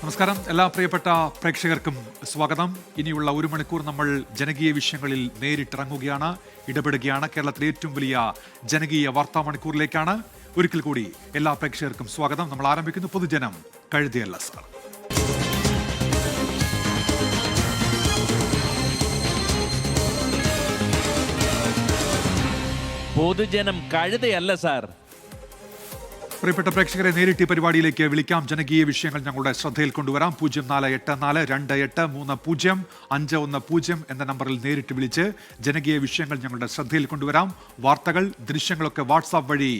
നമസ്കാരം. എല്ലാ പ്രിയപ്പെട്ട പ്രേക്ഷകർക്കും സ്വാഗതം. ഇനിയുള്ള ഒരു മണിക്കൂർ നമ്മൾ ജനകീയ വിഷയങ്ങളിൽ നേരിട്ടിറങ്ങുകയാണ്, ഇടപെടുകയാണ്. കേരളത്തിലെ ഏറ്റവും വലിയ ജനകീയ വാർത്താ മണിക്കൂറിലേക്കാണ്. ഒരിക്കൽ കൂടി എല്ലാ പ്രേക്ഷകർക്കും സ്വാഗതം. നമ്മൾ ആരംഭിക്കുന്നു പൊതുജനം കഴുതിയല്ല സാർ. പൊതുജനം കഴുതയല്ല സാർ. പ്രിയപ്പെട്ട പ്രേക്ഷകരെ, നേരിട്ട് ഈ പരിപാടിയിലേക്ക് വിളിക്കാം. ജനകീയ വിഷയങ്ങൾ ഞങ്ങളുടെ ശ്രദ്ധയിൽ കൊണ്ടുവരാം. 0484284050 എന്ന നമ്പറിൽ നേരിട്ട് വിളിച്ച് ജനകീയ വിഷയങ്ങൾ ഞങ്ങളുടെ ശ്രദ്ധയിൽ കൊണ്ടുവരാം. വാർത്തകൾ, ദൃശ്യങ്ങളൊക്കെ വാട്സാപ്പ് വഴി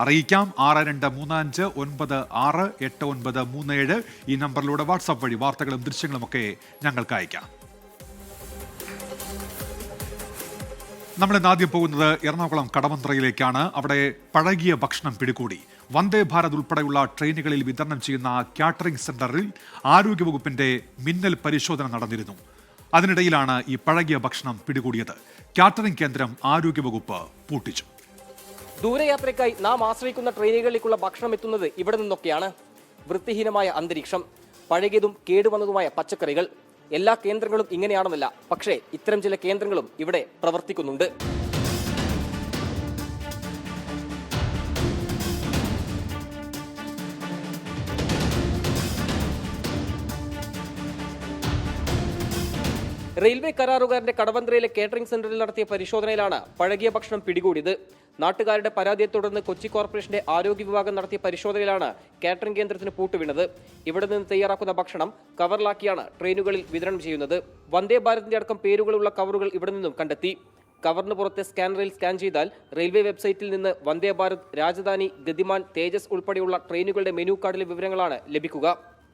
അറിയിക്കാം. 6235968937 ഈ നമ്പറിലൂടെ വാട്സാപ്പ് വഴി വാർത്തകളും ദൃശ്യങ്ങളുമൊക്കെ ഞങ്ങൾക്ക് അയക്കാം. നമ്മളിന്ന് ആദ്യം പോകുന്നത് എറണാകുളം കടവന്ത്രയിലേക്കാണ്. അവിടെ പഴകിയ ഭക്ഷണം പിടികൂടി. വന്ദേ ഭാരത് ഉൾപ്പെടെയുള്ള ട്രെയിനുകളിൽ വിതരണം ചെയ്യുന്ന കാറ്ററിംഗ് സെന്ററിൽ ആരോഗ്യവകുപ്പിന്റെ മിന്നൽ പരിശോധന നടന്നിരുന്നു. അതിനിടയിലാണ് ഈ പഴകിയ ഭക്ഷണം പിടികൂടിയത്. കാറ്ററിംഗ് കേന്ദ്രം ആരോഗ്യവകുപ്പ് പൂട്ടിച്ചു. ദൂരയാത്രയ്ക്കായി നാം ആശ്രയിക്കുന്ന ട്രെയിനുകളിലേക്കുള്ള ഭക്ഷണം എത്തുന്നത് ഇവിടെ നിന്നൊക്കെയാണ്. വൃത്തിഹീനമായ അന്തരീക്ഷം, പഴകിയതും കേടുവന്നതുമായ പച്ചക്കറികൾ. എല്ലാ കേന്ദ്രങ്ങളും ഇങ്ങനെയാണെന്നല്ല, പക്ഷേ ഇത്തരം ചില കേന്ദ്രങ്ങളും ഇവിടെ പ്രവർത്തിക്കുന്നുണ്ട്. റെയിൽവേ കരാറുകാരന്റെ കടവന്ത്രയിലെ കേറ്ററിംഗ് സെന്ററിൽ നടത്തിയ പരിശോധനയിലാണ് പഴകിയ ഭക്ഷണം പിടികൂടിയത്. നാട്ടുകാരുടെ പരാതിയെ തുടർന്ന് കൊച്ചി കോർപ്പറേഷന്റെ ആരോഗ്യ വിഭാഗം നടത്തിയ പരിശോധനയിലാണ് കാറ്ററിംഗ് കേന്ദ്രത്തിന് പൂട്ടുവീണത്. ഇവിടെ നിന്ന് തയ്യാറാക്കുന്ന ഭക്ഷണം കവറിലാക്കിയാണ് ട്രെയിനുകളിൽ വിതരണം ചെയ്യുന്നത്. വന്ദേ ഭാരതിന്റെ അടക്കം പേരുകളുള്ള കവറുകൾ ഇവിടെ നിന്നും കണ്ടെത്തി. കവറിന് പുറത്തെ സ്കാനറിൽ സ്കാൻ ചെയ്താൽ റെയിൽവേ വെബ്സൈറ്റിൽ നിന്ന് വന്ദേ ഭാരത്, രാജധാനി, ഗതിമാൻ, തേജസ് ഉൾപ്പെടെയുള്ള ട്രെയിനുകളുടെ മെനു കാർഡിലെ വിവരങ്ങളാണ് ലഭിക്കുക.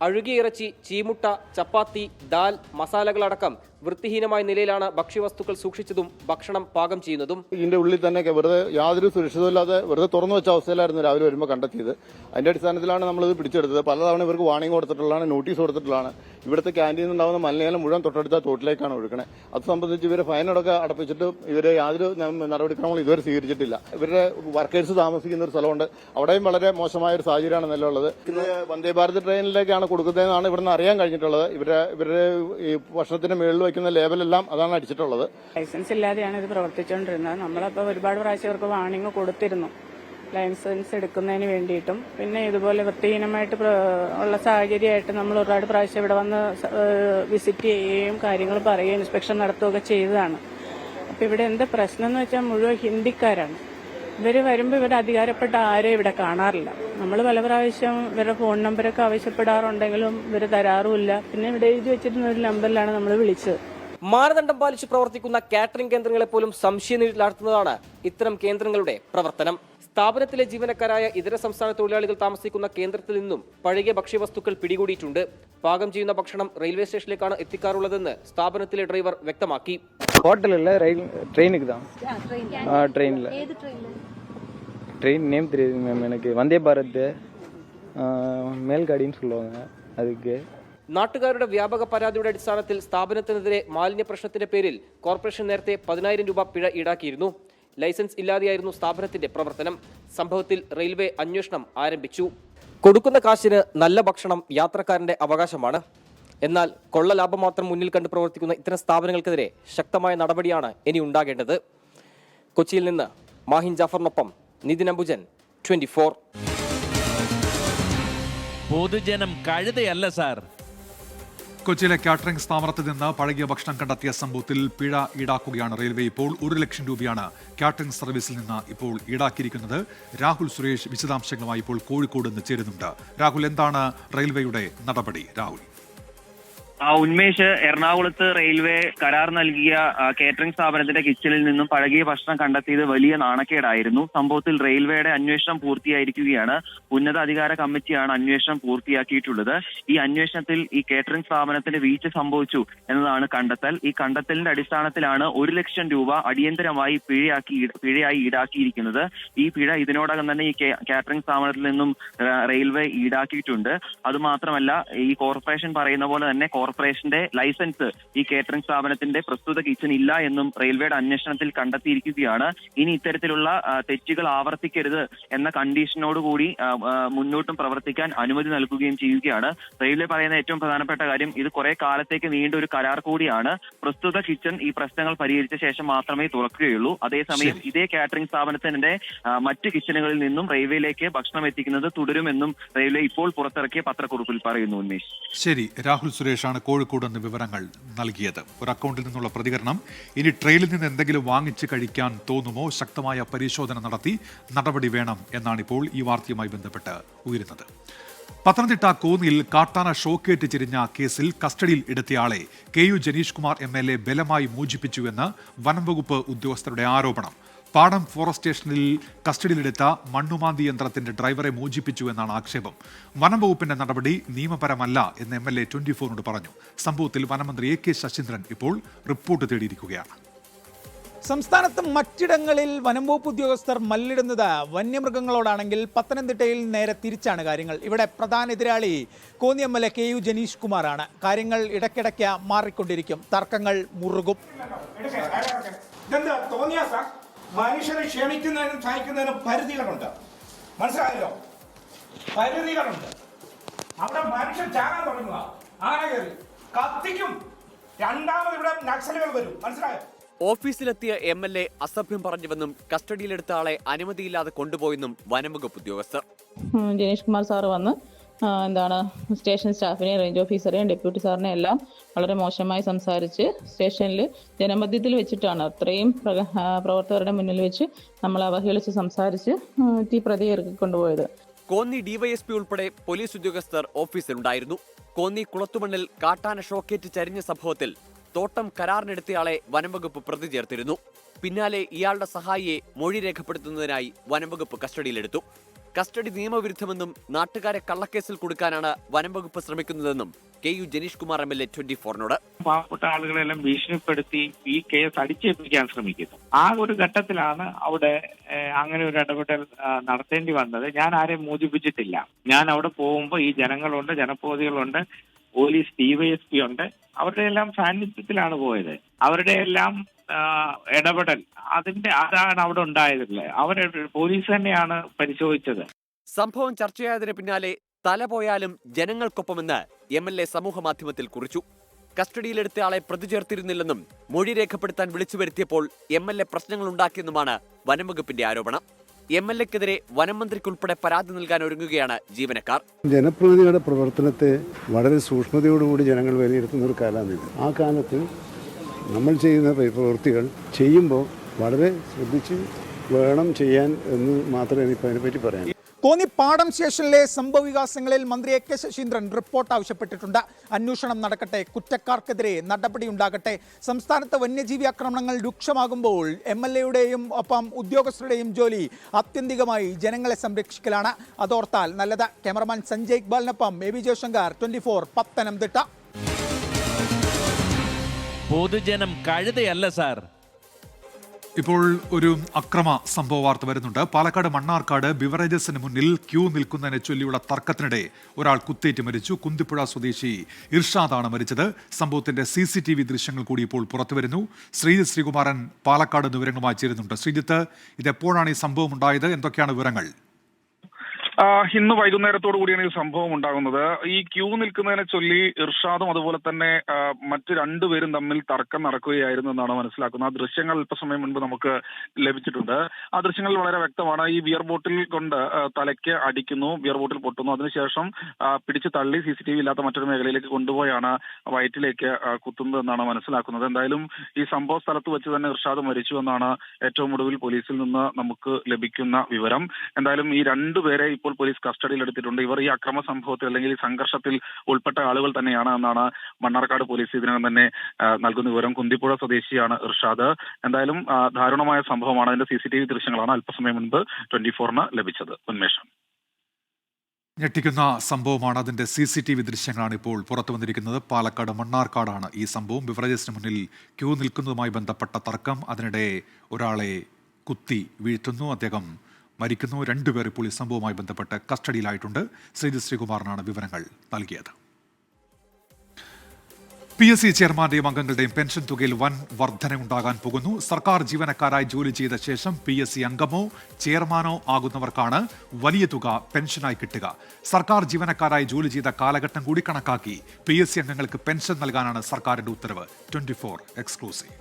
അഴുകിയ ഇറച്ചി, ചീമുട്ട, ചപ്പാത്തി, ദാൽ, മസാലകളടക്കം വൃത്തിഹീനമായ നിലയിലാണ് ഭക്ഷ്യവസ്തുക്കൾ സൂക്ഷിച്ചതും ഭക്ഷണം പാകം ചെയ്യുന്നതും. ഇതിന്റെ ഉള്ളിൽ തന്നെ വെറുതെ യാതൊരു സുരക്ഷിതമില്ലാതെ വെറുതെ തുറന്നു വെച്ച അവസ്ഥയിലായിരുന്നു രാവിലെ വരുമ്പോൾ കണ്ടെത്തിയത്. അതിന്റെ അടിസ്ഥാനത്തിലാണ് നമ്മളിത് പിടിച്ചെടുത്തത്. പലതവണ ഇവർക്ക് വാർണിംഗ് കൊടുത്തിട്ടുള്ളതാണ്, നോട്ടീസ് കൊടുത്തിട്ടുള്ളതാണ്. ഇവിടുത്തെ ക്യാൻറ്റീനിൽ ഉണ്ടാകുന്ന മലിനജലം മുഴുവൻ തൊട്ടടുത്ത തോട്ടിലേക്കാണ് ഒഴുകണേ. അത് സംബന്ധിച്ച് ഇവരെ ഫൈനടക്കം അടപ്പിച്ചിട്ട് ഇവരെ യാതൊരു നടപടിക്രമങ്ങളും ഇതുവരെ സ്വീകരിച്ചിട്ടില്ല. ഇവരുടെ വർക്കേഴ്സ് താമസിക്കുന്ന ഒരു സ്ഥലമുണ്ട്, അവിടെയും വളരെ മോശമായ ഒരു സാഹചര്യമാണ് നിലവിലുള്ളത്. ഇത് വന്ദേ ഭാരത് ട്രെയിനിലേക്കാണ് കൊടുക്കുന്നതെന്നാണ് ഇവിടുന്ന് അറിയാൻ കഴിഞ്ഞിട്ടുള്ളത്. ഇവരുടെ ഈ ഭക്ഷണത്തിന്റെ മുകളിൽ വയ്ക്കുന്ന ലേബലെല്ലാം അതാണ് അടിച്ചിട്ടുള്ളത്. ലൈസൻസ് ഇല്ലാതെയാണ് ഇത് പ്രവർത്തിച്ചുകൊണ്ടിരുന്നത്. നമ്മളപ്പോൾ ഒരുപാട് പ്രാവശ്യം അവർക്ക് വാർണിംഗ് കൊടുത്തിരുന്നു ലൈസൻസ് എടുക്കുന്നതിന് വേണ്ടിയിട്ടും. പിന്നെ ഇതുപോലെ വൃത്തിഹീനമായിട്ട് ഉള്ള സാഹചര്യമായിട്ട് നമ്മൾ ഒരുപാട് പ്രാവശ്യം ഇവിടെ വന്ന് വിസിറ്റ് ചെയ്യുകയും കാര്യങ്ങൾ പറയുകയും ഇൻസ്പെക്ഷൻ നടത്തുകയൊക്കെ ചെയ്തതാണ്. അപ്പം ഇവിടെ എന്താ പ്രശ്നം എന്ന് വെച്ചാൽ മുഴുവൻ ഹിന്ദിക്കാരാണ്. ഇവർ വരുമ്പോൾ ഇവരുടെ അധികാരപ്പെട്ട ആരെയും ഇവിടെ കാണാറില്ല. നമ്മൾ പല പ്രാവശ്യം ഇവരുടെ ഫോൺ നമ്പരൊക്കെ ആവശ്യപ്പെടാറുണ്ടെങ്കിലും ഇവർ തരാറുമില്ല. പിന്നെ ഇവിടെ എഴുതി വെച്ചിരുന്ന ഒരു നമ്പറിലാണ് നമ്മൾ വിളിച്ചത്. മാനദണ്ഡം പാലിച്ച് പ്രവർത്തിക്കുന്ന കാറ്ററിംഗ് കേന്ദ്രങ്ങളെ പോലും സംശയനിഴലിലാഴ്ത്തുന്നതാണ് ഇത്തരം കേന്ദ്രങ്ങളുടെ പ്രവർത്തനം. സ്ഥാപനത്തിലെ ജീവനക്കാരായ ഇതര സംസ്ഥാന തൊഴിലാളികൾ താമസിക്കുന്ന കേന്ദ്രത്തിൽ നിന്നും പഴകിയ ഭക്ഷ്യവസ്തുക്കൾ പിടികൂടിയിട്ടുണ്ട്. പാകം ചെയ്യുന്ന ഭക്ഷണം റെയിൽവേ സ്റ്റേഷനിലേക്കാണ് എത്തിക്കാറുള്ളതെന്ന് സ്ഥാപനത്തിലെ ഡ്രൈവർ വ്യക്തമാക്കി. ஹோட்டலில் ட்ரெயினுக்கு தான். ட்ரெயினில் ட்ரெயின் நேம் தெரியுது மேம் எனக்கு. வந்தே பாரத் മേൽഗാഡിന്ന് சொல்லுவாங்க அதுக்கு. നാട്ടുകാരുടെ വ്യാപക പരാതിയുടെ അടിസ്ഥാനത്തിൽ സ്ഥാപനത്തിനെതിരെ മാലിന്യ പ്രശ്നത്തിന്റെ പേരിൽ കോർപ്പറേഷൻ നേരത്തെ 10,000 രൂപ പിഴ ഈടാക്കിയിരുന്നു. ലൈസൻസ് ഇല്ലാതെയായിരുന്നു സ്ഥാപനത്തിന്റെ പ്രവർത്തനം. സംഭവത്തിൽ റെയിൽവേ അന്വേഷണം ആരംഭിച്ചു. കൊടുക്കുന്ന കാശിന് നല്ല ഭക്ഷണം യാത്രക്കാരന്റെ അവകാശമാണ്. എന്നാൽ കൊള്ള ലാഭം മാത്രം മുന്നിൽ കണ്ട് പ്രവർത്തിക്കുന്ന ഇത്തരം സ്ഥാപനങ്ങൾക്കെതിരെ ശക്തമായ നടപടിയാണ് ഇനി ഉണ്ടാകേണ്ടത്. കൊച്ചിയിൽ നിന്ന് മാഹിൻ ജാഫറിനൊപ്പം നിതിൻ അംബുജൻ, 24. പൊതുജനം കഴുതയല്ല സാർ. കൊച്ചിയിലെ കാറ്ററിംഗ് സ്ഥാപനത്തിൽ നിന്ന് പഴകിയ ഭക്ഷണം കണ്ടെത്തിയ സംഭവത്തിൽ പിഴ ഈടാക്കുകയാണ് റെയിൽവേ. ഇപ്പോൾ 1 ലക്ഷം രൂപയാണ് കാറ്ററിംഗ് സർവീസിൽ നിന്ന് ഇപ്പോൾ ഈടാക്കിയിരിക്കുന്നത്. രാഹുൽ സുരേഷ് വിശദാംശങ്ങളുമായി ഇപ്പോൾ കോഴിക്കോട് നിന്ന് ചേരുന്നുണ്ട്. രാഹുൽ, എന്താണ് റെയിൽവേയുടെ നടപടി? രാഹുൽ. ഉന്മേഷ്, എറണാകുളത്ത് റെയിൽവേ കരാർ നൽകിയ കേറ്ററിംഗ് സ്ഥാപനത്തിന്റെ കിച്ചണിൽ നിന്നും പഴകിയ ഭക്ഷണം കണ്ടെത്തിയത് വലിയ നാണക്കേടായിരുന്നു. സംഭവത്തിൽ റെയിൽവേയുടെ അന്വേഷണം പൂർത്തിയായിരിക്കുകയാണ്. ഉന്നതാധികാര കമ്മിറ്റിയാണ് അന്വേഷണം പൂർത്തിയാക്കിയിട്ടുള്ളത്. ഈ അന്വേഷണത്തിൽ ഈ കേറ്ററിംഗ് സ്ഥാപനത്തിന് വീഴ്ച സംഭവിച്ചു എന്നതാണ് കണ്ടെത്തൽ. ഈ കണ്ടെത്തലിന്റെ അടിസ്ഥാനത്തിലാണ് 1 ലക്ഷം രൂപ അടിയന്തരമായി പിഴയായി ഈടാക്കിയിരിക്കുന്നത്. ഈ പിഴ ഇതിനോടകം തന്നെ ഈ കാറ്ററിംഗ് സ്ഥാപനത്തിൽ നിന്നും റെയിൽവേ ഈടാക്കിയിട്ടുണ്ട്. അതുമാത്രമല്ല, ഈ കോർപ്പറേഷൻ പറയുന്ന പോലെ തന്നെ കോർപ്പറേഷന്റെ ലൈസൻസ് ഈ കേറ്ററിംഗ് സ്ഥാപനത്തിന്റെ പ്രസ്തുത കിച്ചൺ ഇല്ല എന്നും റെയിൽവേയുടെ അന്വേഷണത്തിൽ കണ്ടെത്തിയിരിക്കുകയാണ്. ഇനി ഇത്തരത്തിലുള്ള തെറ്റുകൾ ആവർത്തിക്കരുത് എന്ന കണ്ടീഷനോടുകൂടി മുന്നോട്ടും പ്രവർത്തിക്കാൻ അനുമതി നൽകുകയും ചെയ്യുകയാണ്. റെയിൽവേ പറയുന്ന ഏറ്റവും പ്രധാനപ്പെട്ട കാര്യം, ഇത് കുറെ കാലത്തേക്ക് നീണ്ട ഒരു കരാർ കൂടിയാണ്. പ്രസ്തുത കിച്ചൺ ഈ പ്രശ്നങ്ങൾ പരിഹരിച്ച ശേഷം മാത്രമേ തുറക്കുകയുള്ളൂ. അതേസമയം ഇതേ കാറ്ററിംഗ് സ്ഥാപനത്തിന്റെ മറ്റ് കിച്ചണുകളിൽ നിന്നും റെയിൽവേയിലേക്ക് ഭക്ഷണം എത്തിക്കുന്നത് തുടരുമെന്നും റെയിൽവേ ഇപ്പോൾ പുറത്തിറക്കിയ പത്രക്കുറിപ്പിൽ പറയുന്നു. ഉന്മേഷ്. ശരി, രാഹുൽ സുരേഷാണ് കോഴിക്കോട് നിന്ന് വിവരങ്ങൾ നൽകിയത്. ഒരു അക്കൗണ്ടിൽ നിന്നുള്ള പ്രതികരണം. ഇനി ട്രെയിനിൽ നിന്ന് എന്തെങ്കിലും വാങ്ങിച്ച് കഴിക്കാൻ തോന്നുമോ? ശക്തമായ പരിശോധന നടത്തി നടപടി വേണം എന്നാണിപ്പോൾ ഈ വാർത്തയുമായി ബന്ധപ്പെട്ട് ഉയരുന്നത്. പത്തനംതിട്ട കോന്നിയിൽ കാട്ടാന ഷോക്കേറ്റ് ചിരിഞ്ഞ കേസിൽ കസ്റ്റഡിയിൽ എടുത്തയാളെ KU ജനീഷ് കുമാർ MLA ബലമായി മോചിപ്പിച്ചുവെന്ന് വനംവകുപ്പ് ഉദ്യോഗസ്ഥരുടെ ആരോപണം. പാടം ഫോറസ്റ്റ് സ്റ്റേഷനിൽ കസ്റ്റഡിയിലെടുത്ത മണ്ണുമാന്തി യന്ത്രത്തിന്റെ ഡ്രൈവറെ മോചിപ്പിച്ചുവെന്നാണ് ആക്ഷേപം. വനംവകുപ്പിന്റെ നടപടി നിയമപരമല്ല എന്ന് MLA 24നോട് പറഞ്ഞു. സംഭവത്തിൽ വനമന്ത്രി AK ശശീന്ദ്രൻ ഇപ്പോൾ റിപ്പോർട്ട് തേടിയിരിക്കുകയാണ്. സംസ്ഥാനത്ത് മറ്റിടങ്ങളിൽ വനംവകുപ്പ് ഉദ്യോഗസ്ഥർ മല്ലിടുന്നത് വന്യമൃഗങ്ങളോടാണെങ്കിൽ പത്തനംതിട്ടയിൽ നേരെ തിരിച്ചാണ് കാര്യങ്ങൾ. ഇവിടെ പ്രധാന എതിരാളി കോന്നി MLA KU ജനീഷ് കുമാറാണ്. കാര്യങ്ങൾ ഇടയ്ക്കിടയ്ക്ക് മാറിക്കൊണ്ടിരിക്കും, തർക്കങ്ങൾ മുറുകും. മനുഷ്യരെ ക്ഷമിക്കുന്നതിനും സഹിക്കുന്നതിനും പരിധികളുണ്ട്, മനസ്സിലായല്ലോ? പരിധികളുണ്ട്. അവിടെ മനുഷ്യൻ ചാകാൻ തുടങ്ങുക, ആന കയറി കത്തിക്കും. രണ്ടാമത് ഇവിടെ നക്സലുകൾ വരും, മനസ്സിലായോ? ഓഫീസിലെത്തിയ MLA അസഭ്യം പറഞ്ഞുവെന്നും കസ്റ്റഡിയിലെടുത്ത ആളെ അനുമതിയില്ലാതെ കൊണ്ടുപോയെന്നും വനംവകുപ്പ് ഉദ്യോഗസ്ഥർ. ജനീഷ് കുമാർ സാറ് വന്ന് സ്റ്റേഷൻ സ്റ്റാഫിനെയും റേഞ്ച് ഓഫീസറെയും ഡെപ്യൂട്ടി സാറിനെ എല്ലാം വളരെ മോശമായി സംസാരിച്ച് സ്റ്റേഷനിൽ ജനമധ്യത്തിൽ വെച്ചിട്ടാണ്, അത്രയും പ്രവർത്തകരുടെ മുന്നിൽ വെച്ച് നമ്മൾ അവഹേളിച്ച് സംസാരിച്ച് ഈ പ്രതിയെ ഇറക്കിക്കൊണ്ടുപോയത്. കോന്നി DYSP ഉൾപ്പെടെ പോലീസ് ഉദ്യോഗസ്ഥർ ഓഫീസിലുണ്ടായിരുന്നു. കോന്നി കുളത്തുമണ്ണിൽ കാട്ടാന ഷോക്കേറ്റ് ചരിഞ്ഞ സംഭവത്തിൽ തോട്ടം കരാറിനെടുത്തയാളെ വനംവകുപ്പ് പ്രതി ചേർത്തിരുന്നു. പിന്നാലെ ഇയാളുടെ സഹായിയെ മൊഴി രേഖപ്പെടുത്തുന്നതിനായി വനംവകുപ്പ് കസ്റ്റഡിയിലെടുത്തു. കസ്റ്റഡി നിയമവിരുദ്ധമെന്നും നാട്ടുകാരെ കള്ളക്കേസിൽ കൊടുക്കാനാണ് വനംവകുപ്പ് ശ്രമിക്കുന്നതെന്നും KU ജനീഷ് കുമാർ MLA 24നോട്. പാവപ്പെട്ട ആളുകളെല്ലാം ഭീഷണിപ്പെടുത്തി ഈ കേസ് അടിച്ചേൽപ്പിക്കാൻ ശ്രമിക്കുന്നു. ആ ഒരു ഘട്ടത്തിലാണ് അവിടെ അങ്ങനെ ഒരു ഇടപെടൽ നടത്തേണ്ടി വന്നത്. ഞാൻ ആരെയും മോചിപ്പിച്ചിട്ടില്ല. ഞാൻ അവിടെ പോകുമ്പോൾ ഈ ജനങ്ങളുണ്ട്, ജനപ്രതിനിധികളുണ്ട്, പോലീസ് DYSP ഉണ്ട്, അവരുടെ എല്ലാം സാന്നിധ്യത്തിലാണ് പോയത്. അവരുടെ എല്ലാം ഇടപെടൽ അതാണ് അവിടെ ഉണ്ടായതില്ല. പോലീസ് തന്നെയാണ് പരിശോധിച്ചത്. സംഭവം ചർച്ചയായതിന് പിന്നാലെ തല പോയാലും ജനങ്ങൾക്കൊപ്പമെന്ന് MLA സമൂഹ മാധ്യമത്തിൽ കുറിച്ചു. കസ്റ്റഡിയിലെടുത്ത ആളെ പ്രതി ചേർത്തിരുന്നില്ലെന്നും മൊഴി രേഖപ്പെടുത്താൻ വിളിച്ചു വരുത്തിയപ്പോൾ MLA പ്രശ്നങ്ങളുണ്ടാക്കിയെന്നുമാണ് വനംവകുപ്പിന്റെ ആരോപണം. MLAക്കെതിരെ വനമന്ത്രിക്കുൾപ്പെടെ പരാതി നൽകാൻ ഒരുങ്ങുകയാണ് ജീവനക്കാർ. ജനപ്രതിനിധികളുടെ പ്രവർത്തനത്തെ വളരെ സൂക്ഷ്മതയോടുകൂടി ജനങ്ങൾ വിലയിരുത്തുന്ന ഒരു കാലമാണിത്. ആ കാലത്ത് നമ്മൾ ചെയ്യുന്ന പ്രവൃത്തികൾ ചെയ്യുമ്പോൾ വളരെ ശ്രദ്ധിച്ച് വേണം ചെയ്യാൻ എന്ന് മാത്രമേ എനിക്ക് അതിനെപ്പറ്റി പറയാൻ. കോന്നി പാടം സ്റ്റേഷനിലെ സംഭവവികാസങ്ങളിൽ മന്ത്രി AK ശശീന്ദ്രൻ റിപ്പോർട്ട് ആവശ്യപ്പെട്ടിട്ടുണ്ട്. അന്വേഷണം നടക്കട്ടെ, കുറ്റക്കാർക്കെതിരെ നടപടിയുണ്ടാകട്ടെ. സംസ്ഥാനത്ത് വന്യജീവി ആക്രമണങ്ങൾ രൂക്ഷമാകുമ്പോൾ MLAയുടെയും ഒപ്പം ഉദ്യോഗസ്ഥരുടെയും ജോലി ആത്യന്തികമായി ജനങ്ങളെ സംരക്ഷിക്കലാണ്. അതോർത്താൽ നല്ലത്. ക്യാമറമാൻ സഞ്ജയ് ഇക്ബാലിനൊപ്പം AB ജയശങ്കർ, 24 പത്തനംതിട്ട. പൊതുജനം കഴുതയല്ല സാർ. ഇപ്പോൾ ഒരു അക്രമ സംഭവ വാർത്ത വരുന്നുണ്ട്. പാലക്കാട് മണ്ണാർക്കാട് ബിവറേജസിന് മുന്നിൽ ക്യൂ നിൽക്കുന്നതിനെ ചൊല്ലിയുള്ള തർക്കത്തിനിടെ ഒരാൾ കുത്തേറ്റ് മരിച്ചു. കുന്തിപ്പുഴ സ്വദേശി ഇർഷാദാണ് മരിച്ചത്. സംഭവത്തിന്റെ CCTV ദൃശ്യങ്ങൾ കൂടി ഇപ്പോൾ പുറത്തുവരുന്നു. ശ്രീജിത്ത് ശ്രീകുമാരൻ പാലക്കാട് വിവരങ്ങളുമായി ചേരുന്നുണ്ട്. ശ്രീജിത്ത്, ഇതെപ്പോഴാണ് ഈ സംഭവം ഉണ്ടായത്? എന്തൊക്കെയാണ് വിവരങ്ങൾ? ഇന്ന് വൈകുന്നേരത്തോടു കൂടിയാണ് ഈ സംഭവം ഉണ്ടാകുന്നത്. ഈ ക്യൂ നിൽക്കുന്നതിനെ ചൊല്ലി ഇർഷാദും അതുപോലെ തന്നെ മറ്റ് രണ്ടുപേരും തമ്മിൽ തർക്കം നടക്കുകയായിരുന്നു എന്നാണ് മനസ്സിലാക്കുന്നത്. ആ ദൃശ്യങ്ങൾ അല്പസമയം മുൻപ് നമുക്ക് ലഭിച്ചിട്ടുണ്ട്. ആ ദൃശ്യങ്ങൾ വളരെ വ്യക്തമാണ്. ഈ ബിയർ ബോട്ടിൽ കൊണ്ട് തലയ്ക്ക് അടിക്കുന്നു, ബിയർ ബോട്ടിൽ പൊട്ടുന്നു. അതിനുശേഷം പിടിച്ച് തള്ളി CCTV ഇല്ലാത്ത മറ്റൊരു മേഖലയിലേക്ക് കൊണ്ടുപോയാണ് വയറ്റിലേക്ക് കുത്തുന്നത് എന്നാണ് മനസ്സിലാക്കുന്നത്. എന്തായാലും ഈ സംഭവ സ്ഥലത്ത് വെച്ച് തന്നെ ഇർഷാദ് മരിച്ചു എന്നാണ് ഏറ്റവും ഒടുവിൽ പോലീസിൽ നിന്ന് നമുക്ക് ലഭിക്കുന്ന വിവരം. എന്തായാലും ഈ രണ്ടുപേരെ ഇപ്പോൾ പോലീസ് കസ്റ്റഡിയിൽ എടുത്തിട്ടുണ്ട്. ഇവർ ഈ അക്രമ സംഭവത്തിൽ അല്ലെങ്കിൽ ഈ സംഘർഷത്തിൽ ഉൾപ്പെട്ട ആളുകൾ തന്നെയാണ് എന്നാണ് മണ്ണാർക്കാട് പോലീസ് ഇതിനകം തന്നെ നൽകുന്ന വിവരം. കുന്തിപ്പുഴ സ്വദേശിയാണ് ഇർഷാദ്. എന്തായാലും ദാരുണമായ സംഭവമാണ്. അതിന്റെ CCTV ദൃശ്യങ്ങളാണ് അല്പസമയം മുൻപ് 24ന് ലഭിച്ചത്. ഉന്മേഷം. ഞെട്ടിക്കുന്ന സംഭവമാണ്. അതിന്റെ CCTV ദൃശ്യങ്ങളാണ് ഇപ്പോൾ പുറത്തു വന്നിരിക്കുന്നത്. പാലക്കാട് മണ്ണാർക്കാടാണ് ഈ സംഭവം. ബിവറേജസിന് മുന്നിൽ ക്യൂ നിൽക്കുന്നതുമായി ബന്ധപ്പെട്ട തർക്കം. അതിനിടെ ഒരാളെ കുത്തി വീഴ്ത്തുന്നു, അദ്ദേഹം മരിക്കുന്നു. രണ്ടുപേർ ഇപ്പോൾ ഈ സംഭവവുമായി ബന്ധപ്പെട്ട് കസ്റ്റഡിയിലായിട്ടുണ്ട്. ശ്രീജിത്ത് ശ്രീകുമാറിനാണ് വിവരങ്ങൾ നൽകിയത്. PSC ചെയർമാന്റെയും അംഗങ്ങളുടെയും പെൻഷൻ തുകയിൽ വൻ വർധനയുണ്ടാകാൻ പോകുന്നു. സർക്കാർ ജീവനക്കാരായി ജോലി ചെയ്ത ശേഷം PSC അംഗമോ ചെയർമാനോ ആകുന്നവർക്കാണ് വലിയ തുക പെൻഷനായി കിട്ടുക. സർക്കാർ ജീവനക്കാരായി ജോലി ചെയ്ത കാലഘട്ടം കൂടി കണക്കാക്കി PSC അംഗങ്ങൾക്ക് പെൻഷൻ നൽകാനാണ് സർക്കാരിന്റെ ഉത്തരവ്. 24 എക്സ്ക്ലൂസീവ്.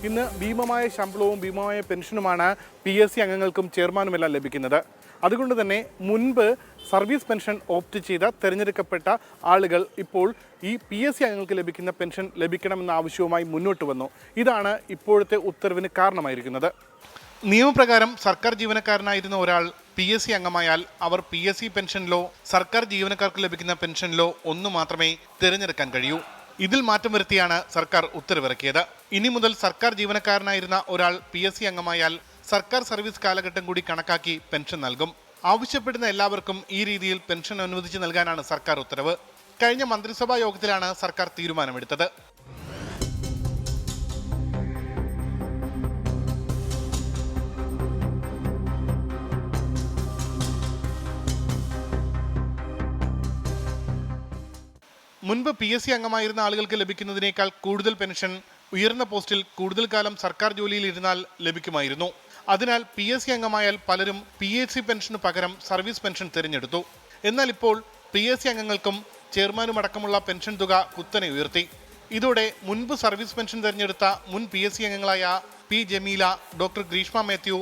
ഇന്ന് ഭീമമായ ശമ്പളവും ഭീമമായ പെൻഷനുമാണ് PSC അംഗങ്ങൾക്കും ചെയർമാനുമെല്ലാം ലഭിക്കുന്നത്. അതുകൊണ്ട് തന്നെ മുൻപ് സർവീസ് പെൻഷൻ ഓപ്റ്റ് ചെയ്ത തിരഞ്ഞെടുക്കപ്പെട്ട ആളുകൾ ഇപ്പോൾ ഈ PSC അംഗങ്ങൾക്ക് ലഭിക്കുന്ന പെൻഷൻ ലഭിക്കണമെന്ന ആവശ്യവുമായി മുന്നോട്ട് വന്നു. ഇതാണ് ഇപ്പോഴത്തെ ഉത്തരവിന് കാരണമായിരിക്കുന്നത്. നിയമപ്രകാരം സർക്കാർ ജീവനക്കാരനായിരുന്ന ഒരാൾ PSC അംഗമായാൽ അവർ PSC പെൻഷനിലോ സർക്കാർ ജീവനക്കാർക്ക് ലഭിക്കുന്ന പെൻഷനിലോ ഒന്ന് മാത്രമേ തിരഞ്ഞെടുക്കാൻ കഴിയൂ. ഇതിൽ മാറ്റം വരുത്തിയാണ് സർക്കാർ ഉത്തരവിറക്കിയത്. ഇനി മുതൽ സർക്കാർ ജീവനക്കാരനായിരുന്ന ഒരാൾ PSC അംഗമായാൽ സർക്കാർ സർവീസ് കാലഘട്ടം കൂടി കണക്കാക്കി പെൻഷൻ നൽകും. ആവശ്യപ്പെടുന്ന എല്ലാവർക്കും ഈ രീതിയിൽ പെൻഷൻ അനുവദിച്ച് നൽകാനാണ് സർക്കാർ ഉത്തരവ്. കഴിഞ്ഞ മന്ത്രിസഭാ യോഗത്തിലാണ് സർക്കാർ തീരുമാനമെടുത്തത്. മുൻപ് PSC അംഗമായിരുന്ന ആളുകൾക്ക് ലഭിക്കുന്നതിനേക്കാൾ കൂടുതൽ പെൻഷൻ ഉയർന്ന പോസ്റ്റിൽ കൂടുതൽ കാലം സർക്കാർ ജോലിയിൽ ഇരുന്നാൽ ലഭിക്കുമായിരുന്നു. അതിനാൽ PSC അംഗമായാൽ പലരും PSC പെൻഷന് പകരം സർവീസ് പെൻഷൻ തിരഞ്ഞെടുത്തു. എന്നാൽ ഇപ്പോൾ PSC അംഗങ്ങൾക്കും ചെയർമാനും അടക്കമുള്ള പെൻഷൻ തുക കുത്തനെ ഉയർത്തി. ഇതോടെ മുൻപ് സർവീസ് പെൻഷൻ തിരഞ്ഞെടുത്ത മുൻ PSC അംഗങ്ങളായ P. Jameela, doctor Greeshma Mathew,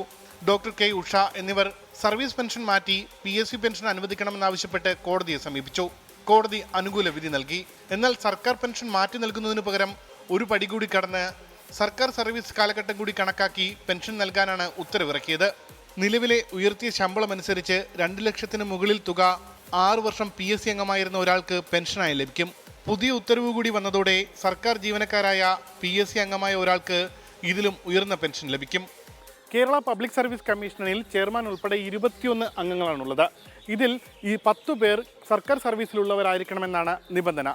doctor K. Usha എന്നിവർ സർവീസ് പെൻഷൻ മാറ്റി PSC പെൻഷൻ അനുവദിക്കണമെന്നാവശ്യപ്പെട്ട് കോടതിയെ സമീപിച്ചു. കോടതി അനുകൂല വിധി നൽകി. എന്നാൽ സർക്കാർ പെൻഷൻ മാറ്റി നൽകുന്നതിന് പകരം ഒരു പടി കൂടി കടന്ന് സർക്കാർ സർവീസ് കാലഘട്ടം കൂടി കണക്കാക്കി പെൻഷൻ നൽകാനാണ് ഉത്തരവിറക്കിയത്. നിലവിലെ ഉയർത്തിയ ശമ്പളം അനുസരിച്ച് 2 ലക്ഷത്തിന് മുകളിൽ തുക 6 വർഷം PSC അംഗമായിരുന്ന ഒരാൾക്ക് പെൻഷനായി ലഭിക്കും. പുതിയ ഉത്തരവ് കൂടി വന്നതോടെ സർക്കാർ ജീവനക്കാരായ PSC അംഗമായ ഒരാൾക്ക് ഇതിലും ഉയർന്ന പെൻഷൻ ലഭിക്കും. കേരള പബ്ലിക് സർവീസ് കമ്മീഷനിൽ ചെയർമാൻ ഉൾപ്പെടെ 21 അംഗങ്ങളാണുള്ളത്. ഇതിൽ ഈ 10 പേർ സർക്കാർ സർവീസിലുള്ളവരായിരിക്കണമെന്നാണ് നിബന്ധന.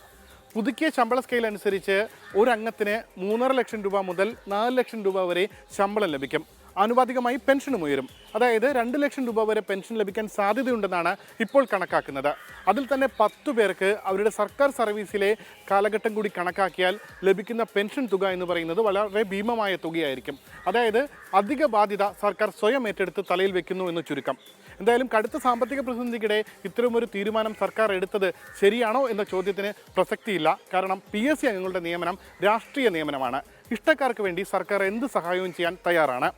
പുതുക്കിയ ശമ്പള സ്കെയിൽ അനുസരിച്ച് ഒരു അംഗത്തിന് 3.5 ലക്ഷം രൂപ മുതൽ 4 ലക്ഷം രൂപ വരെ ശമ്പളം ലഭിക്കും. ആനുപാതികമായി പെൻഷനും ഉയരും. അതായത് 2 ലക്ഷം രൂപ വരെ പെൻഷൻ ലഭിക്കാൻ സാധ്യതയുണ്ടെന്നാണ് ഇപ്പോൾ കണക്കാക്കുന്നത്. അതിൽ തന്നെ 10 പേർക്ക് അവരുടെ സർക്കാർ സർവീസിലെ കാലഘട്ടം കൂടി കണക്കാക്കിയാൽ ലഭിക്കുന്ന പെൻഷൻ തുക എന്ന് പറയുന്നത് വളരെ ഭീമമായ തുകയായിരിക്കും. അതായത് അധിക ബാധ്യത സർക്കാർ സ്വയം ഏറ്റെടുത്ത് തലയിൽ വെക്കുന്നു എന്ന് ചുരുക്കം. എന്തായാലും കടുത്ത സാമ്പത്തിക പ്രതിസന്ധിക്കിടെ ഇത്തരമൊരു തീരുമാനം സർക്കാർ എടുത്തത് ശരിയാണോ എന്ന ചോദ്യത്തിന് പ്രസക്തിയില്ല. കാരണം PSC അംഗങ്ങളുടെ നിയമനം രാഷ്ട്രീയ നിയമനമാണ്. ഇഷ്ടക്കാർക്ക് വേണ്ടി സർക്കാർ എന്ത് സഹായവും ചെയ്യാൻ തയ്യാറാണ്.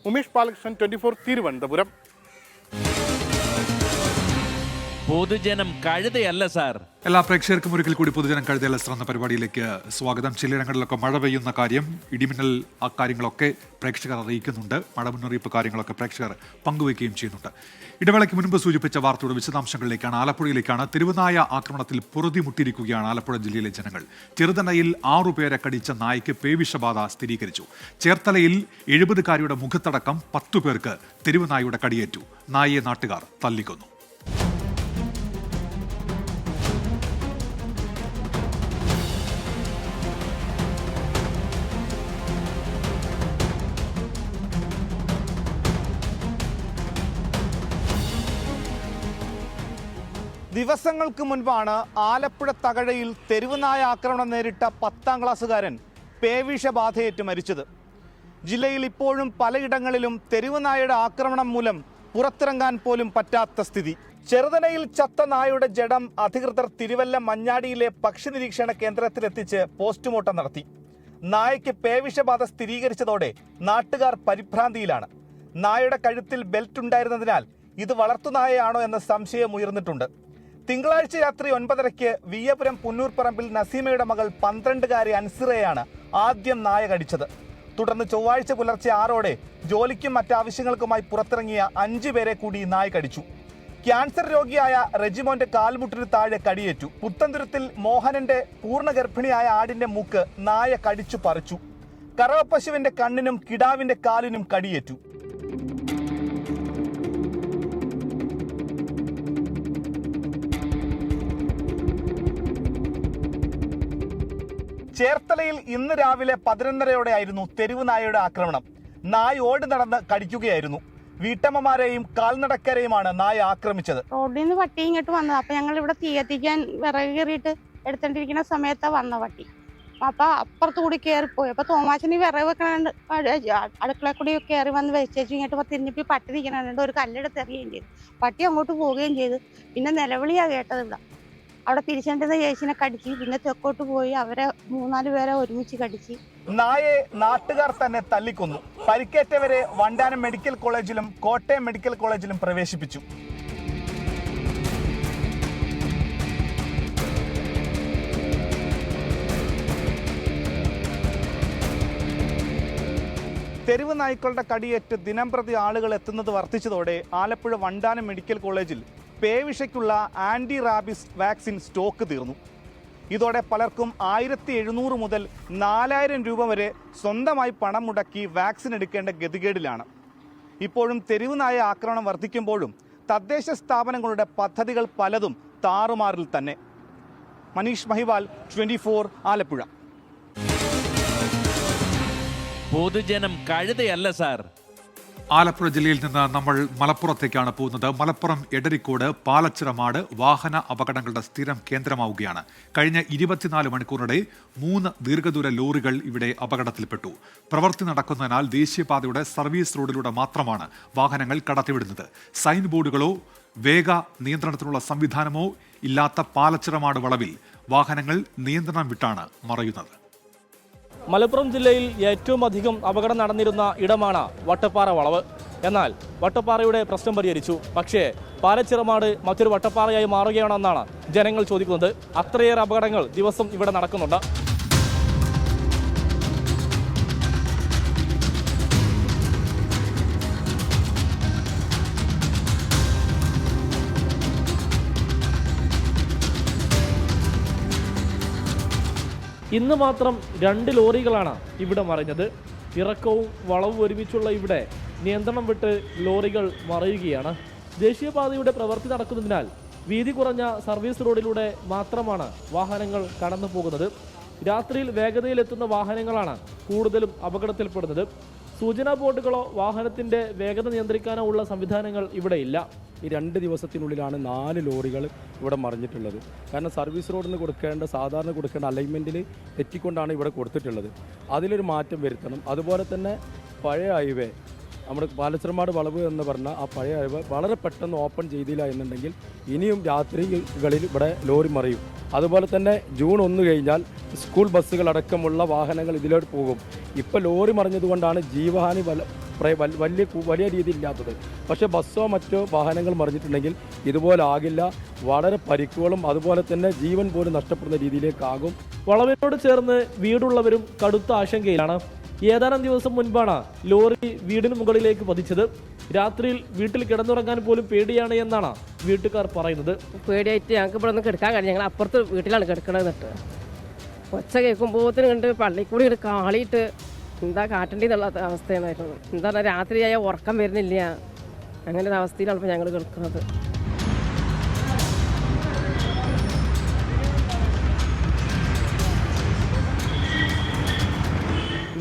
ഉമേഷ് ബാലകൃഷ്ണൻ, 24, തിരുവനന്തപുരം. പൊതുജനം കഴുതയല്ല സാർ. എല്ലാ പ്രേക്ഷകർക്കും ഒരിക്കൽ കൂടി പൊതുജനം കഴുതയല്ല എന്ന പരിപാടിയിലേക്ക് സ്വാഗതം. ചിലയിടങ്ങളിലൊക്കെ മഴ പെയ്യുന്ന കാര്യം, ഇടിമിന്നൽ, ആ കാര്യങ്ങളൊക്കെ പ്രേക്ഷകർ അറിയിക്കുന്നുണ്ട്. മഴ മുന്നറിയിപ്പ് കാര്യങ്ങളൊക്കെ പ്രേക്ഷകർ പങ്കുവയ്ക്കുകയും ചെയ്യുന്നുണ്ട്. ഇടവേളയ്ക്ക് മുൻപ് സൂചിപ്പിച്ച വാർത്തയുടെ വിശദാംശങ്ങളിലേക്കാണ്. ആലപ്പുഴയിലേക്കാണ്. തെരുവുനായ ആക്രമണത്തിൽ പൊറുതിമുട്ടിയിരിക്കുകയാണ് ആലപ്പുഴ ജില്ലയിലെ ജനങ്ങൾ. ചെറുതനയിൽ 6 പേരെ കടിച്ച നായ്ക്ക് പേവിഷബാധ സ്ഥിരീകരിച്ചു. ചേർത്തലയിൽ 70-കാരിയുടെ മുഖത്തടക്കം 10 പേർക്ക് തെരുവുനായയുടെ കടിയേറ്റു. നായയെ നാട്ടുകാർ തല്ലിക്കൊന്നു. ദിവസങ്ങൾക്ക് മുൻപാണ് ആലപ്പുഴ തകഴയിൽ തെരുവുനായ ആക്രമണം നേരിട്ട 10ാം ക്ലാസ്സുകാരൻ പേവിഷബാധയേറ്റ് മരിച്ചത്. ജില്ലയിൽ ഇപ്പോഴും പലയിടങ്ങളിലും തെരുവുനായയുടെ ആക്രമണം മൂലം പുറത്തിറങ്ങാൻ പോലും പറ്റാത്ത സ്ഥിതി. ചെറുതനയിൽ ചത്ത നായയുടെ ജഡം അധികൃതർ തിരുവല്ല മഞ്ഞാടിയിലെ പക്ഷി നിരീക്ഷണ കേന്ദ്രത്തിലെത്തിച്ച് പോസ്റ്റ്മോർട്ടം നടത്തി. നായയ്ക്ക് പേവിഷബാധ സ്ഥിരീകരിച്ചതോടെ നാട്ടുകാർ പരിഭ്രാന്തിയിലാണ്. നായയുടെ കഴുത്തിൽ ബെൽറ്റ് ഉണ്ടായിരുന്നതിനാൽ ഇത് വളർത്തുനായയാണോ എന്ന സംശയം ഉയർന്നിട്ടുണ്ട്. തിങ്കളാഴ്ച രാത്രി 9:30 വിയ്യപുരം പുന്നൂർപ്പറമ്പിൽ നസീമയുടെ മകൾ 12-കാരി അൻസിറയാണ് ആദ്യം നായ കടിച്ചത്. തുടർന്ന് ചൊവ്വാഴ്ച പുലർച്ചെ 6ഓടെ ജോലിക്കും മറ്റാവശ്യങ്ങൾക്കുമായി പുറത്തിറങ്ങിയ 5 പേരെ കൂടി നായ കടിച്ചു. ക്യാൻസർ രോഗിയായ റെജിമോന്റെ കാൽമുട്ടിന് താഴെ കടിയേറ്റു. പുത്തൻതുരുത്തിൽ മോഹനന്റെ പൂർണ്ണ ഗർഭിണിയായ ആടിന്റെ മൂക്ക് നായ കടിച്ചു പറിച്ചു. കറവപ്പശുവിന്റെ കണ്ണിനും കിടാവിന്റെ കാലിനും കടിയേറ്റു. ചേർത്തലയിൽ ഇന്ന് രാവിലെ 11:30-ഓടെയായിരുന്നു തെരുവുനായയുടെ ആക്രമണം. നായ ഓടി നടന്ന് കടിക്കുകയായിരുന്നു. വീട്ടമ്മമാരെയും കാൽനടക്കാരെയുമാണ് നായ ആക്രമിച്ചത്. റോഡിൽ നിന്ന് പട്ടി ഇങ്ങോട്ട് വന്നത്. അപ്പൊ ഞങ്ങൾ ഇവിടെ തീ കത്തിക്കാൻ വിറക് കയറിയിട്ട് എടുത്തോണ്ടിരിക്കുന്ന സമയത്താ വന്ന പട്ടി. അപ്പം അപ്പുറത്ത് കൂടി കയറിപ്പോയി. അപ്പം തോമാച്ചന് വിറക് വെക്കണുണ്ട് അടുക്കള കൂടി കയറി വന്ന് വെച്ചേച്ചു ഇങ്ങോട്ട് തിരിഞ്ഞിപ്പി പട്ടി നിൽക്കണുണ്ട്. ഒരു കല്ലെടുത്ത് എറിയുകയും ചെയ്തു. പട്ടി അങ്ങോട്ട് പോവുകയും ചെയ്തു. പിന്നെ നിലവിളിയാണ് കേട്ടത്. അവിടെ തിരിച്ചേണ്ടുന്ന ചേച്ചിനെ കടിച്ച്. പിന്നെ തെക്കോട്ട് പോയി അവരെ 3-4 പേരെ ഒരുമിച്ച് കടിച്ച്. നായയെ നാട്ടുകാർ തന്നെ തല്ലിക്കൊന്നു. പരിക്കേറ്റവരെ വണ്ടാനം മെഡിക്കൽ കോളേജിലും കോട്ടയം മെഡിക്കൽ കോളേജിലും പ്രവേശിപ്പിച്ചു. തെരുവ് നായ്ക്കളുടെ കടിയേറ്റ് ദിനംപ്രതി ആളുകൾ എത്തുന്നത് വർദ്ധിച്ചതോടെ ആലപ്പുഴ വണ്ടാനം മെഡിക്കൽ കോളേജിൽ പേവിഷയ്ക്കുള്ള ആൻറ്റി റാബിസ് വാക്സിൻ സ്റ്റോക്ക് തീർന്നു. ഇതോടെ പലർക്കും 1700 മുതൽ 4000 രൂപ വരെ സ്വന്തമായി പണം മുടക്കി വാക്സിൻ എടുക്കേണ്ട ഗതികേടിലാണ്. ഇപ്പോഴും തെരുവ് നായ ആക്രമണം വർദ്ധിക്കുമ്പോഴും തദ്ദേശ സ്ഥാപനങ്ങളുടെ പദ്ധതികൾ പലതും താറുമാറിൽ തന്നെ. മനീഷ് മഹിവാൽ, 24 ആലപ്പുഴ. പൊതുജനം കഴുതയല്ല സാർ. ആലപ്പുഴ ജില്ലയിൽ നിന്ന് നമ്മൾ മലപ്പുറത്തേക്കാണ് പോകുന്നത്. മലപ്പുറം എടരിക്കോട് പാലച്ചിറമാട് വാഹന അപകടങ്ങളുടെ സ്ഥിരം കേന്ദ്രമാവുകയാണ്. കഴിഞ്ഞ 24 മണിക്കൂറിനിടെ 3 ദീർഘദൂര ലോറികൾ ഇവിടെ അപകടത്തിൽപ്പെട്ടു. പ്രവൃത്തി നടക്കുന്നതിനാൽ ദേശീയപാതയുടെ സർവീസ് റോഡിലൂടെ മാത്രമാണ് വാഹനങ്ങൾ കടത്തിവിടുന്നത്. സൈൻ ബോർഡുകളോ വേഗ നിയന്ത്രണത്തിനുള്ള സംവിധാനമോ ഇല്ലാത്ത പാലച്ചിറമാട് വളവിൽ വാഹനങ്ങൾ നിയന്ത്രണം വിട്ടാണ് മറയുന്നത്. മലപ്പുറം ജില്ലയിൽ ഏറ്റവും അധികം അപകടം നടന്നിരുന്ന ഇടമാണ് വട്ടപ്പാറ വളവ്. എന്നാൽ വട്ടപ്പാറയുടെ പ്രശ്നം പരിഹരിച്ചു. പക്ഷേ പാലച്ചിറമാട് മറ്റൊരു വട്ടപ്പാറയായി മാറുകയാണെന്നാണ് ജനങ്ങൾ ചോദിക്കുന്നത്. അത്രയേറെ അപകടങ്ങൾ ദിവസം ഇവിടെ നടക്കുന്നുണ്ട്. ഇന്ന് മാത്രം 2 ലോറികളാണ് ഇവിടെ മറിഞ്ഞത്. ഇറക്കവും വളവും ഒരുമിച്ചുള്ള ഇവിടെ നിയന്ത്രണം വിട്ട് ലോറികൾ മറയുകയാണ്. ദേശീയപാതയുടെ പ്രവൃത്തി നടക്കുന്നതിനാൽ വീതി കുറഞ്ഞ സർവീസ് റോഡിലൂടെ മാത്രമാണ് വാഹനങ്ങൾ കടന്നു പോകുന്നത്. രാത്രിയിൽ വേഗതയിലെത്തുന്ന വാഹനങ്ങളാണ് കൂടുതലും അപകടത്തിൽപ്പെടുന്നത്. സൂചനാ ബോർഡുകളോ വാഹനത്തിൻ്റെ വേഗത നിയന്ത്രിക്കാനോ ഉള്ള സംവിധാനങ്ങൾ ഇവിടെ ഇല്ല. ഈ 2 ദിവസത്തിനുള്ളിലാണ് 4 ലോറികൾ ഇവിടെ മറിഞ്ഞിട്ടുള്ളത്. കാരണം സർവീസ് റോഡിന് സാധാരണ കൊടുക്കേണ്ട അലൈൻമെൻറ്റിൽ തെറ്റിക്കൊണ്ടാണ് ഇവിടെ കൊടുത്തിട്ടുള്ളത്. അതിലൊരു മാറ്റം വരുത്തണം. അതുപോലെ തന്നെ പഴയ ഹൈവേ, നമ്മുടെ പാലച്ചിറമാട് വളവ് എന്ന് പറഞ്ഞാൽ ആ പഴയ ഹൈവേ വളരെ പെട്ടെന്ന് ഓപ്പൺ ചെയ്തില്ല എന്നുണ്ടെങ്കിൽ ഇനിയും രാത്രികളിൽ ഇവിടെ ലോറി മറിയും. അതുപോലെ തന്നെ ജൂൺ 1 കഴിഞ്ഞാൽ സ്കൂൾ ബസ്സുകളടക്കമുള്ള വാഹനങ്ങൾ ഇതിലോട്ട് പോകും. ഇപ്പോൾ ലോറി മറിഞ്ഞതുകൊണ്ടാണ് ജീവഹാനി വലിയ രീതിയിൽ ഇല്ലാത്തത്. പക്ഷേ ബസ്സോ മറ്റോ വാഹനങ്ങൾ മറിഞ്ഞിട്ടുണ്ടെങ്കിൽ ഇതുപോലെ ആകില്ല. വളരെ പരിക്കുകളും അതുപോലെ തന്നെ ജീവൻ പോലും നഷ്ടപ്പെടുന്ന രീതിയിലേക്കാകും. വളവിനോട് ചേർന്ന് വീടുള്ളവരും കടുത്ത ആശങ്കയിലാണ്. ഏതാനും ദിവസം മുൻപാണ് ലോറി വീടിന് മുകളിലേക്ക് പതിച്ചത്. രാത്രിയിൽ വീട്ടിൽ കിടന്നുറങ്ങാൻ പോലും പേടിയാണ് എന്നാണ് വീട്ടുകാർ പറയുന്നത്. പേടിയായിട്ട് ഞങ്ങൾക്ക് ഇവിടെ ഒന്ന് കിടക്കാൻ കഴിയും. ഞങ്ങൾ അപ്പുറത്ത് വീട്ടിലാണ് കിടക്കണമെന്നിട്ട് ഒച്ച കേൾക്കുമ്പോഴത്തേനും കണ്ട് പള്ളിക്കൂടി ഇങ്ങോട്ട് കാളിയിട്ട് എന്താ കാട്ടേണ്ടതെന്നുള്ള അവസ്ഥയായിരുന്നു. എന്താ പറയുക, രാത്രിയായാൽ ഉറക്കം വരുന്നില്ല. അങ്ങനെ ഒരു അവസ്ഥയിലാണ് ഇപ്പോൾ ഞങ്ങൾ കിടക്കുന്നത്.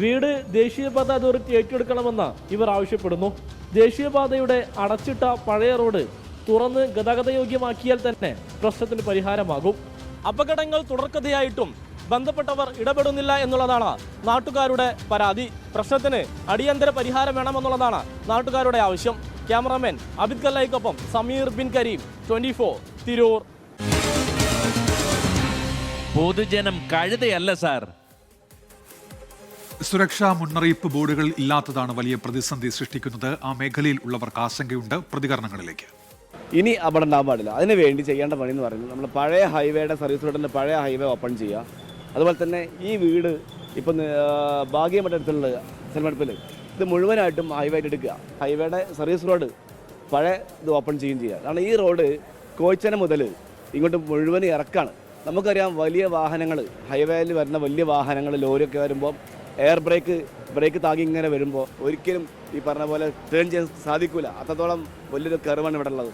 വീട് ദേശീയപാത അതോറിറ്റി ഏറ്റെടുക്കണമെന്ന് ഇവർ ആവശ്യപ്പെടുന്നു. ദേശീയപാതയുടെ അടച്ചിട്ട പഴയ റോഡ് തുറന്ന് ഗതാഗതയോഗ്യമാക്കിയാൽ തന്നെ പ്രശ്നത്തിന് പരിഹാരമാകും. അപകടങ്ങൾ തുടർക്കഥയായിട്ടും ബന്ധപ്പെട്ടവർ ഇടപെടുന്നില്ല എന്നുള്ളതാണ് നാട്ടുകാരുടെ പരാതി. പ്രശ്നത്തിന് അടിയന്തര പരിഹാരം വേണമെന്നുള്ളതാണ് നാട്ടുകാരുടെ ആവശ്യം. ക്യാമറാമാൻ അബിദ് കല്ലായിക്കൊപ്പം സമീർ ബിൻ കരീം, 24 തിരൂർ. പൊതുജനം കഴുതയല്ല സാർ. സുരക്ഷാ മുന്നറിയിപ്പ് ബോർഡുകൾ ഇല്ലാത്തതാണ് വലിയ പ്രതിസന്ധി സൃഷ്ടിക്കുന്നത്. ആ മേഖലയിൽ ഉള്ളവർക്ക് ആശങ്കയുണ്ട്. പ്രതികരണങ്ങളിലേക്ക്. ഇനി അപകടം ഉണ്ടാകാൻ പാടില്ല. അതിന് വേണ്ടി ചെയ്യേണ്ട പണി എന്ന് പറയുന്നത് നമ്മൾ പഴയ ഹൈവേയുടെ സർവീസ് റോഡിൻ്റെ പഴയ ഹൈവേ ഓപ്പൺ ചെയ്യുക. അതുപോലെ തന്നെ ഈ വീട് ഇപ്പം ഭാഗ്യമറ്റടുത്തുള്ള സെൽമടുപ്പിൽ ഇത് മുഴുവനായിട്ടും ഹൈവേ ആയിട്ട് എടുക്കുക. ഹൈവേയുടെ സർവീസ് റോഡ് പഴയ ഇത് ഓപ്പൺ ചെയ്യുകയും ചെയ്യുക. കാരണം ഈ റോഡ് കോയിച്ചന മുതൽ ഇങ്ങോട്ട് മുഴുവൻ ഇറക്കാണ്. നമുക്കറിയാം, വലിയ വാഹനങ്ങൾ ഹൈവേയിൽ വരുന്ന വലിയ വാഹനങ്ങൾ ലോറിയൊക്കെ വരുമ്പോൾ എയർ ബ്രേക്ക് താങ്ങി ഇങ്ങനെ വരുമ്പോൾ ഒരിക്കലും ഈ പറഞ്ഞ പോലെ ടേൺ ചെയ്യാൻ സാധിക്കില്ല. അത്രത്തോളം വലിയൊരു കർവാണ് ഇവിടെ ഉള്ളത്.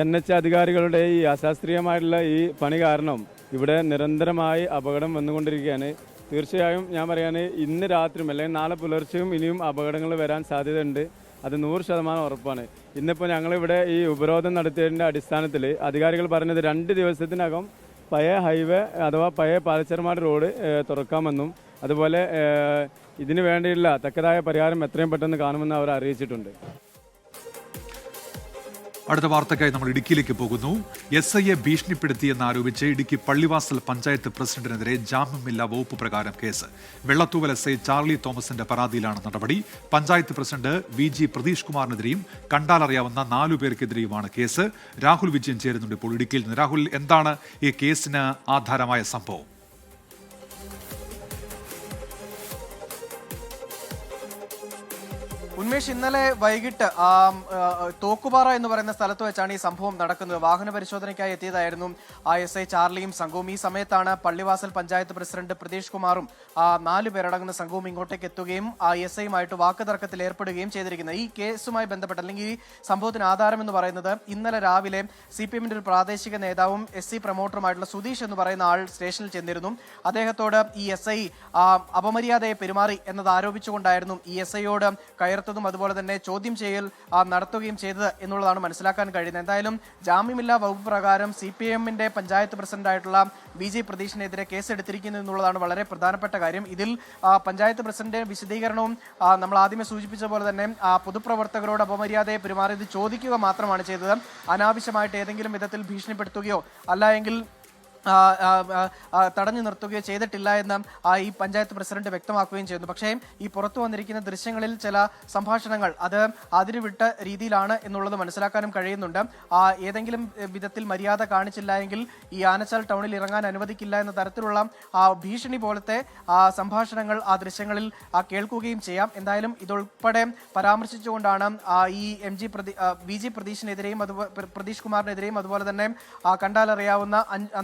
NH അധികാരികളുടെ ഈ അശാസ്ത്രീയമായിട്ടുള്ള ഈ പണി കാരണം ഇവിടെ നിരന്തരമായി അപകടം വന്നുകൊണ്ടിരിക്കുകയാണ്. തീർച്ചയായും ഞാൻ പറയാൻ ഇന്ന് രാത്രിയും അല്ലെങ്കിൽ നാളെ പുലർച്ചെയും ഇനിയും അപകടങ്ങൾ വരാൻ സാധ്യതയുണ്ട്. അത് 100% ഉറപ്പാണ്. ഇന്നിപ്പോൾ ഞങ്ങളിവിടെ ഈ ഉപരോധം നടത്തിയതിൻ്റെ അടിസ്ഥാനത്തിൽ അധികാരികൾ പറഞ്ഞത് 2 ദിവസത്തിനകം പഴയ ഹൈവേ അഥവാ പഴയ പാലച്ചരമാട് റോഡ് തുറക്കാമെന്നും അതുപോലെ ഇതിനു വേണ്ടിയുള്ള തക്കതായ പരിഹാരം എത്രയും പെട്ടെന്ന് കാണുമെന്ന് അവർ അറിയിച്ചിട്ടുണ്ട്. അടുത്ത വാർത്തയ്ക്കായി നമ്മൾ ഇടുക്കിയിലേക്ക് പോകുന്നു. SIയെ ഭീഷണിപ്പെടുത്തിയെന്നാരോപിച്ച് ഇടുക്കി പള്ളിവാസൽ പഞ്ചായത്ത് പ്രസിഡന്റിനെതിരെ ജാമ്യമില്ലാ വകുപ്പ് പ്രകാരം കേസ്. വെള്ളത്തൂവൽ SI ചാർലി തോമസിന്റെ പരാതിയിലാണ് നടപടി. പഞ്ചായത്ത് പ്രസിഡന്റ് VG പ്രതീഷ് കുമാറിനെതിരെയും കണ്ടാലറിയാവുന്ന 4 പേർക്കെതിരെയുമാണ് കേസ്. രാഹുൽ വിജയൻ ചേരുന്നുണ്ട് ഇപ്പോൾ ഇടുക്കിയിൽ നിന്ന്. രാഹുൽ, എന്താണ് ഈ കേസിന് ആധാരമായ സംഭവം? ഉന്മേഷ്, ഇന്നലെ വൈകിട്ട് തോക്കുപാറ എന്ന് പറയുന്ന സ്ഥലത്ത് വെച്ചാണ് ഈ സംഭവം നടക്കുന്നത്. വാഹന പരിശോധനയ്ക്കായി എത്തിയതായിരുന്നു SI ചാർലിയും സംഘവും. ഈ സമയത്താണ് പള്ളിവാസൽ പഞ്ചായത്ത് പ്രസിഡന്റ് പ്രതീഷ് കുമാറും 4 പേരടങ്ങുന്ന സംഘവും ഇങ്ങോട്ടേക്ക് എത്തുകയും SIയുമായിട്ട് വാക്കുതർക്കത്തിൽ ഏർപ്പെടുകയും ചെയ്തിരിക്കുന്നത്. ഈ കേസുമായി ബന്ധപ്പെട്ട് അല്ലെങ്കിൽ ഈ സംഭവത്തിന് ആധാരം എന്ന് പറയുന്നത് ഇന്നലെ രാവിലെ CPMന്റെ ഒരു പ്രാദേശിക നേതാവും SC പ്രൊമോട്ടറുമായിട്ടുള്ള സുധീഷ് എന്ന് പറയുന്ന ആൾ സ്റ്റേഷനിൽ ചെന്നിരുന്നു. അദ്ദേഹത്തോട് ഈ SI അപമര്യാദയെ പെരുമാറി എന്നത് ആരോപിച്ചുകൊണ്ടായിരുന്നു ഈ SIയോട് കയർത്തതും അതുപോലെ തന്നെ ചോദ്യം ചെയ്യൽ നടത്തുകയും ചെയ്തത് എന്നുള്ളതാണ് മനസ്സിലാക്കാൻ കഴിയുന്നത്. എന്തായാലും ജാമ്യമില്ലാ വകുപ്പ് പ്രകാരം CPMന്റെ പഞ്ചായത്ത് പ്രസിഡന്റായിട്ടുള്ള VG പ്രതീഷിനെതിരെ കേസെടുത്തിരിക്കുന്നു എന്നുള്ളതാണ് വളരെ പ്രധാനപ്പെട്ട കാര്യം. ഇതിൽ പഞ്ചായത്ത് പ്രസിഡന്റ് വിശദീകരണവും നമ്മൾ ആദ്യമേ സൂചിപ്പിച്ച പോലെ തന്നെ പൊതുപ്രവർത്തകരോട് അപമര്യാദയെ പെരുമാറിയത് ചോദിക്കുക മാത്രമാണ് ചെയ്തത്. അനാവശ്യമായിട്ട് ഏതെങ്കിലും വിധത്തിൽ ഭീഷണിപ്പെടുത്തുകയോ അല്ല എങ്കിൽ തടഞ്ഞു നിർത്തുകയോ ചെയ്തിട്ടില്ല എന്ന് ഈ പഞ്ചായത്ത് പ്രസിഡന്റ് വ്യക്തമാക്കുകയും ചെയ്യുന്നു. പക്ഷേ ഈ പുറത്തു വന്നിരിക്കുന്ന ദൃശ്യങ്ങളിൽ ചില സംഭാഷണങ്ങൾ അത് അതിരുവിട്ട രീതിയിലാണ് എന്നുള്ളത് മനസ്സിലാക്കാനും കഴിയുന്നുണ്ട്. ഏതെങ്കിലും വിധത്തിൽ മര്യാദ കാണിച്ചില്ല എങ്കിൽ ഈ ആനച്ചാൽ ടൗണിൽ ഇറങ്ങാൻ അനുവദിക്കില്ല എന്ന തരത്തിലുള്ള ഭീഷണി പോലത്തെ സംഭാഷണങ്ങൾ ആ ദൃശ്യങ്ങളിൽ കേൾക്കുകയും ചെയ്യാം. എന്തായാലും ഇതുൾപ്പെടെ പരാമർശിച്ചുകൊണ്ടാണ് ഈ VG പ്രതീഷിനെതിരെയും പ്രതീഷ് കുമാറിനെതിരെയും അതുപോലെ തന്നെ കണ്ടാലറിയാവുന്ന